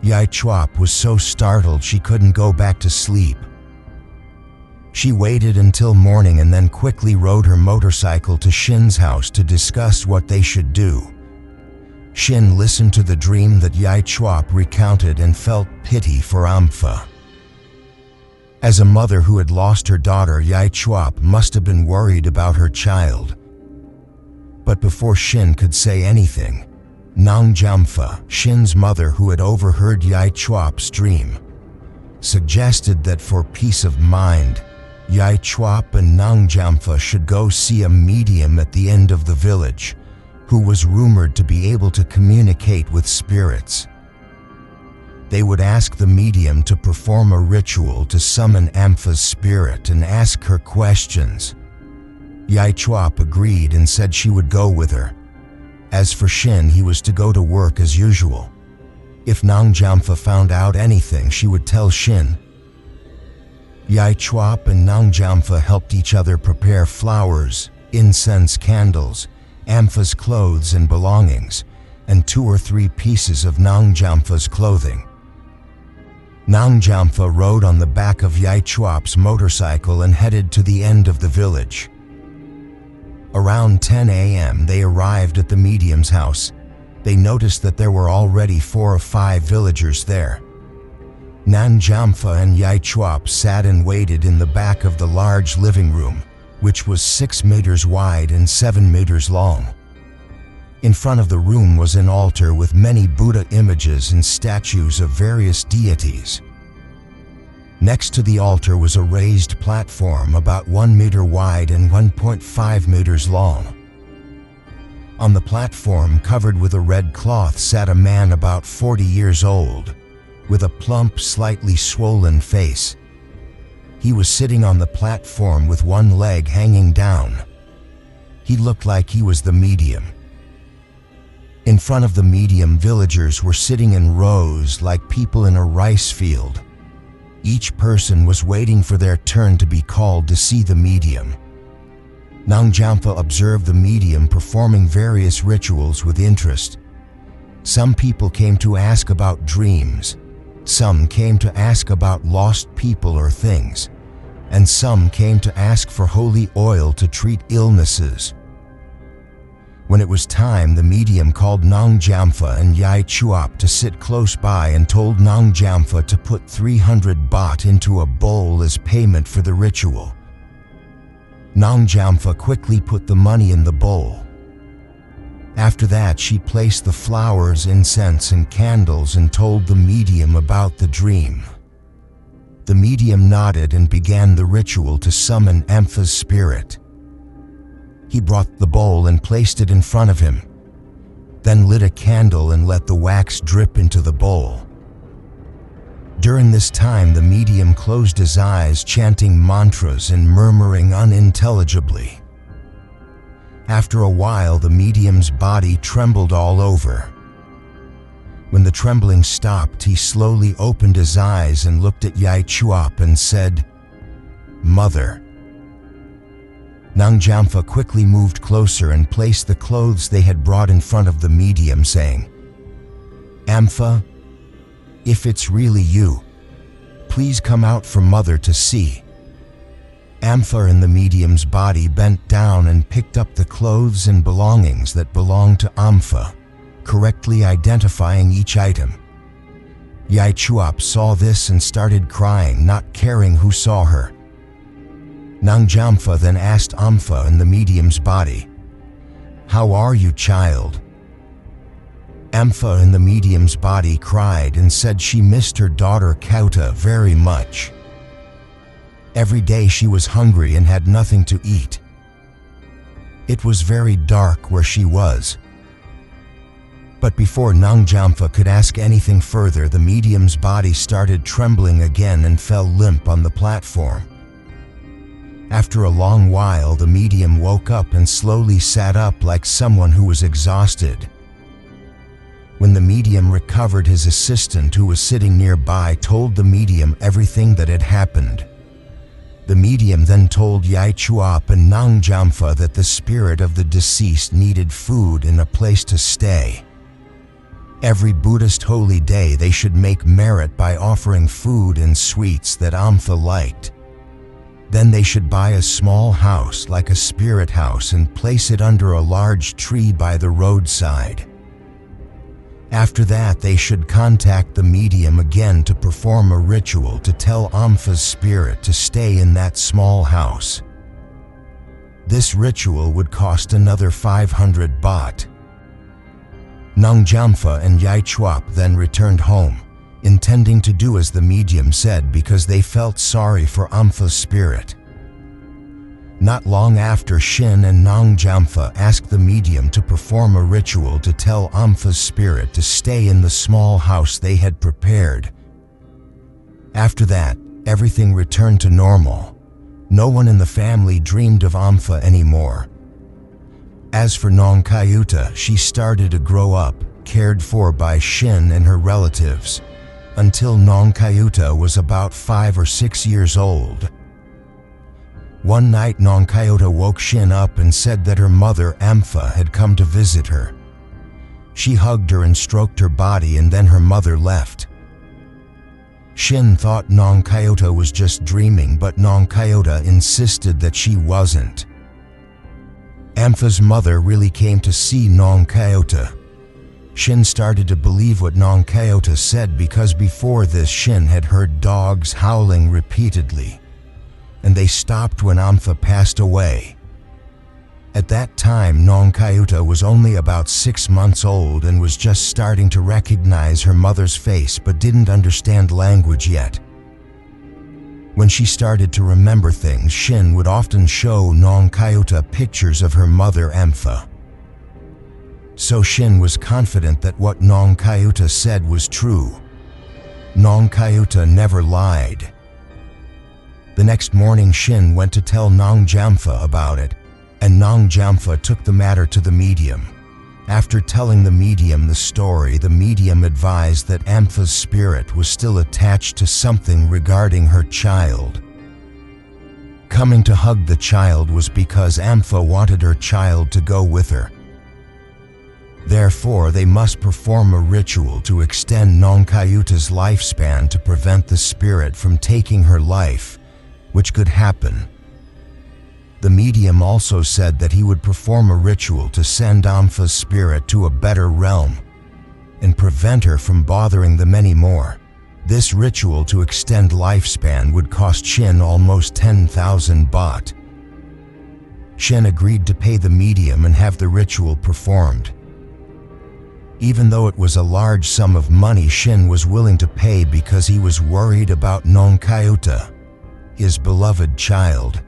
Yai Chwap was so startled she couldn't go back to sleep. She waited until morning and then quickly rode her motorcycle to Shin's house to discuss what they should do. Shin listened to the dream that Yai Chwap recounted and felt pity for Ampha. As a mother who had lost her daughter, Yai Chwap must have been worried about her child. But before Shin could say anything, Nangjampha, Shin's mother, who had overheard Yai Chwap's dream, suggested that for peace of mind, Yai Chwap and Nangjampha should go see a medium at the end of the village, who was rumored to be able to communicate with spirits. They would ask the medium to perform a ritual to summon Ampha's spirit and ask her questions. Yai Chwap agreed and said she would go with her. As for Shin, he was to go to work as usual. If Nangjampha found out anything, she would tell Shin. Yai Chwap and Nangjampha helped each other prepare flowers, incense, candles, Ampha's clothes and belongings, and 2 or 3 pieces of Nangjampha's clothing. Nangjampha rode on the back of Yai Chwap's motorcycle and headed to the end of the village. Around 10 a.m. they arrived at the medium's house. They noticed that there were already 4 or 5 villagers there. Nangjampha and Yai Chwap sat and waited in the back of the large living room, which was 6 meters wide and 7 meters long. In front of the room was an altar with many Buddha images and statues of various deities. Next to the altar was a raised platform about 1 meter wide and 1.5 meters long. On the platform, covered with a red cloth, sat a man about 40 years old, with a plump, slightly swollen face. He was sitting on the platform with one leg hanging down. He looked like he was the medium. In front of the medium, villagers were sitting in rows like people in a rice field. Each person was waiting for their turn to be called to see the medium. Nangjampha observed the medium performing various rituals with interest. Some people came to ask about dreams, some came to ask about lost people or things, and some came to ask for holy oil to treat illnesses. When it was time, the medium called Nangjampha and Yai Chwap to sit close by and told Nangjampha to put 300 baht into a bowl as payment for the ritual. Nangjampha quickly put the money in the bowl. After that, she placed the flowers, incense, and candles and told the medium about the dream. The medium nodded and began the ritual to summon Ampha's spirit. He brought the bowl and placed it in front of him, then lit a candle and let the wax drip into the bowl. During this time, the medium closed his eyes, chanting mantras and murmuring unintelligibly. After a while, the medium's body trembled all over. When the trembling stopped, he slowly opened his eyes and looked at Yai Chwap and said, "Mother." Nangjamfa quickly moved closer and placed the clothes they had brought in front of the medium, saying, "Ampha, if it's really you, please come out for Mother to see." Ampha in the medium's body bent down and picked up the clothes and belongings that belonged to Ampha, correctly identifying each item. Yaichuap saw this and started crying, not caring who saw her. Nangjamfa then asked Ampha in the medium's body, "How are you, child?" Ampha in the medium's body cried and said she missed her daughter Kauta very much. Every day she was hungry and had nothing to eat. It was very dark where she was. But before Nangjamfa could ask anything further, the medium's body started trembling again and fell limp on the platform. After a long while, the medium woke up and slowly sat up like someone who was exhausted. When the medium recovered, his assistant, who was sitting nearby, told the medium everything that had happened. The medium then told Yaichuap and Nangjamfa that the spirit of the deceased needed food and a place to stay. Every Buddhist holy day they should make merit by offering food and sweets that Ampha liked. Then they should buy a small house like a spirit house and place it under a large tree by the roadside. After that, they should contact the medium again to perform a ritual to tell Ampha's spirit to stay in that small house. This ritual would cost another 500 baht. Nangjamfa and Yaichuap then returned home, intending to do as the medium said because they felt sorry for Ampha's spirit. Not long after, Shin and Nangjamfa asked the medium to perform a ritual to tell Ampha's spirit to stay in the small house they had prepared. After that, everything returned to normal. No one in the family dreamed of Ampha anymore. As for Nongkayuta, she started to grow up, cared for by Shin and her relatives, until Nongkayuta was about 5 or 6 years old. One night, Nongkayuta woke Shin up and said that her mother, Ampha, had come to visit her. She hugged her and stroked her body, and then her mother left. Shin thought Nongkayuta was just dreaming, but Nongkayuta insisted that she wasn't. Ampha's mother really came to see Nongkayuta. Shin started to believe what Nongkayuta said because before this Shin had heard dogs howling repeatedly, and they stopped when Ampha passed away. At that time, Nongkayuta was only about 6 months old and was just starting to recognize her mother's face but didn't understand language yet. When she started to remember things, Shin would often show Nongkayuta pictures of her mother Ampha. So Shin was confident that what Nongkayuta said was true. Nongkayuta never lied. The next morning, Shin went to tell Nangjamfa about it, and Nangjamfa took the matter to the medium. After telling the medium the story, the medium advised that Ampha's spirit was still attached to something regarding her child. Coming to hug the child was because Ampha wanted her child to go with her. Therefore, they must perform a ritual to extend Nongkayuta's lifespan to prevent the spirit from taking her life, which could happen. The medium also said that he would perform a ritual to send Ampha's spirit to a better realm and prevent her from bothering them anymore. This ritual to extend lifespan would cost Shin almost 10,000 baht. Shin agreed to pay the medium and have the ritual performed. Even though it was a large sum of money, Shin was willing to pay because he was worried about Nongkayuta, his beloved child.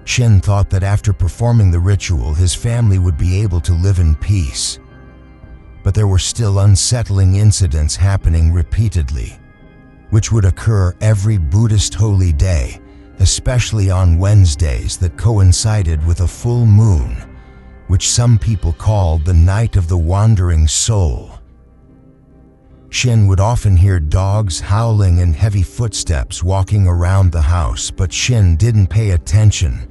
Shin thought that after performing the ritual, his family would be able to live in peace. But there were still unsettling incidents happening repeatedly, which would occur every Buddhist holy day, especially on Wednesdays that coincided with a full moon, which some people called the Night of the Wandering Soul. Shin would often hear dogs howling and heavy footsteps walking around the house, but Shin didn't pay attention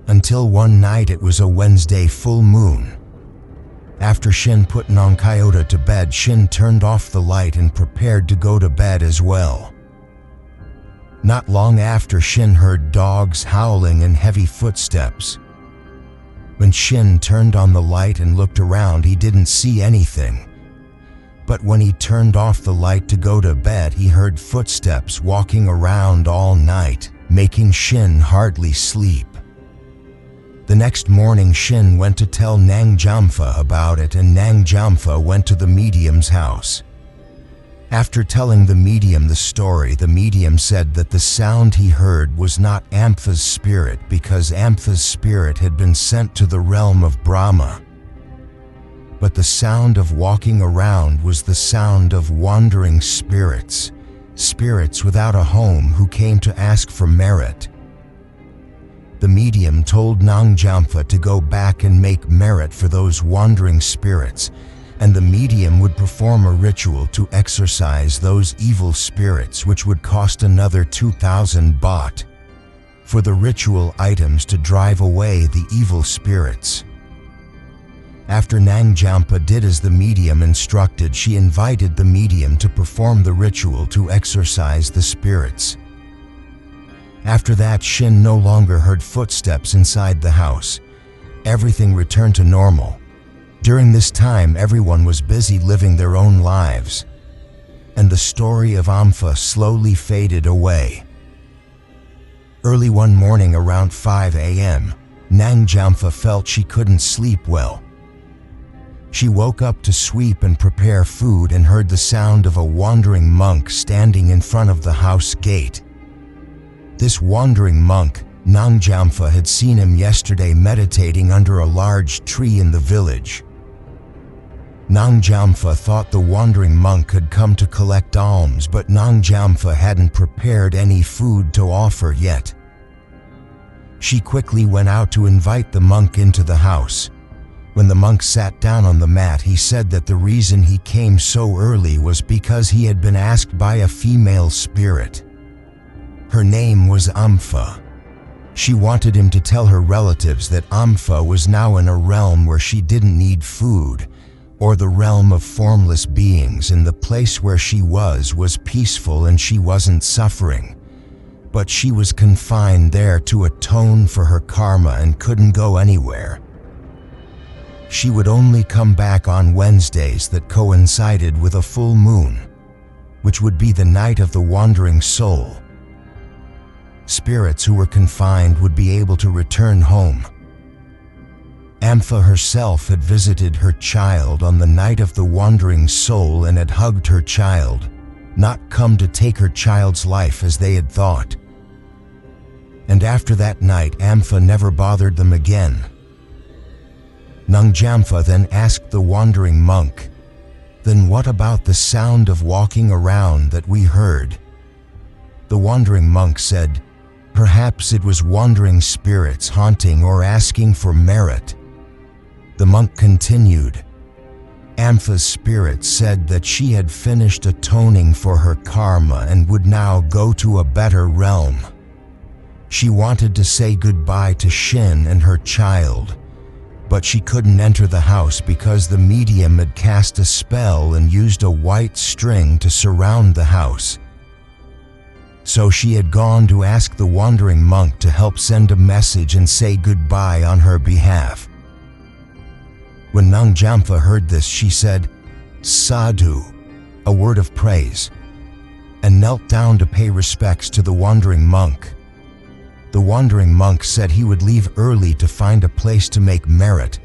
until one night it was a Wednesday full moon. After Shin put Nong Kyota to bed, Shin turned off the light and prepared to go to bed as well. Not long after, Shin heard dogs howling and heavy footsteps. When Shin turned on the light and looked around, he didn't see anything. But when he turned off the light to go to bed, he heard footsteps walking around all night, making Shin hardly sleep. The next morning, Shin went to tell Nang Jamfa about it, and Nang Jamfa went to the medium's house. After telling the medium the story, the medium said that the sound he heard was not Ampha's spirit, because Ampha's spirit had been sent to the realm of Brahma. But the sound of walking around was the sound of wandering spirits, spirits without a home who came to ask for merit. The medium told Nang Jamfa to go back and make merit for those wandering spirits, and the medium would perform a ritual to exorcise those evil spirits, which would cost another 2,000 baht for the ritual items to drive away the evil spirits. After Nang Jampa did as the medium instructed, she invited the medium to perform the ritual to exorcise the spirits. After that, Shin no longer heard footsteps inside the house. Everything returned to normal. During this time, everyone was busy living their own lives, and the story of Ampha slowly faded away. Early one morning around 5 a.m., Nang Jamfa felt she couldn't sleep well. She woke up to sweep and prepare food and heard the sound of a wandering monk standing in front of the house gate. This wandering monk, Nang Jamfa had seen him yesterday meditating under a large tree in the village. Nang Jamfa thought the wandering monk had come to collect alms, but Nang Jamfa hadn't prepared any food to offer yet. She quickly went out to invite the monk into the house. When the monk sat down on the mat, he said that the reason he came so early was because he had been asked by a female spirit. Her name was Ampha. She wanted him to tell her relatives that Ampha was now in a realm where she didn't need food, or the realm of formless beings, and the place where she was peaceful and she wasn't suffering. But she was confined there to atone for her karma and couldn't go anywhere. She would only come back on Wednesdays that coincided with a full moon, which would be the night of the wandering soul. Spirits who were confined would be able to return home. Ampha herself had visited her child on the night of the wandering soul and had hugged her child, not come to take her child's life as they had thought. And after that night, Ampha never bothered them again. Nang Jamfa then asked the wandering monk, "Then what about the sound of walking around that we heard?" The wandering monk said, "Perhaps it was wandering spirits haunting or asking for merit." The monk continued, "Ampha's spirit said that she had finished atoning for her karma and would now go to a better realm. She wanted to say goodbye to Shin and her child, but she couldn't enter the house because the medium had cast a spell and used a white string to surround the house. So she had gone to ask the wandering monk to help send a message and say goodbye on her behalf." When Nang Jamfa heard this, she said, "Sadhu," a word of praise, and knelt down to pay respects to the wandering monk. The wandering monk said he would leave early to find a place to make merit,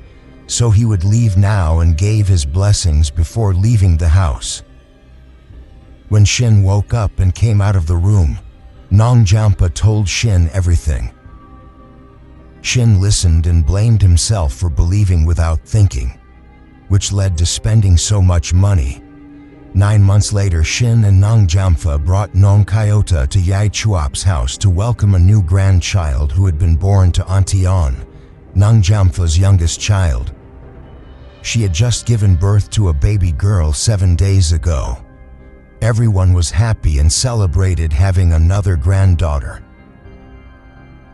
so he would leave now and gave his blessings before leaving the house. When Shin woke up and came out of the room, Nang Jampa told Shin everything. Shin listened and blamed himself for believing without thinking, which led to spending so much money. 9 months later, Shin and Nang Jamfa brought Nong Kyota to Yai Chuap's house to welcome a new grandchild who had been born to Auntie On, Nang Jamfa's youngest child. She had just given birth to a baby girl 7 days ago. Everyone was happy and celebrated having another granddaughter.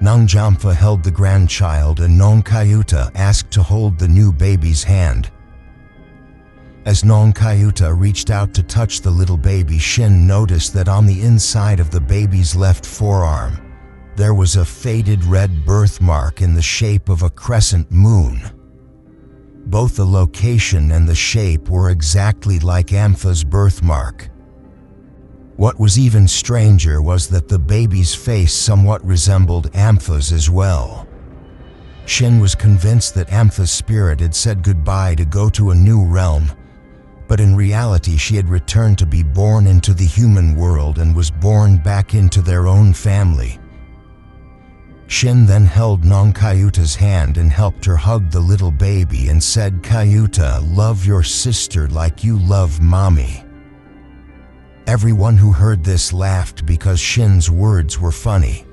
Nongjamfa held the grandchild and Nonkayuta asked to hold the new baby's hand. As Nonkayuta reached out to touch the little baby, Shin noticed that on the inside of the baby's left forearm, there was a faded red birthmark in the shape of a crescent moon. Both the location and the shape were exactly like Ampha's birthmark. What was even stranger was that the baby's face somewhat resembled Ampha's as well. Shin was convinced that Ampha's spirit had said goodbye to go to a new realm, but in reality she had returned to be born into the human world and was born back into their own family. Shin then held Nonkayuta's hand and helped her hug the little baby and said, "Kayuta, love your sister like you love mommy." Everyone who heard this laughed because Shin's words were funny.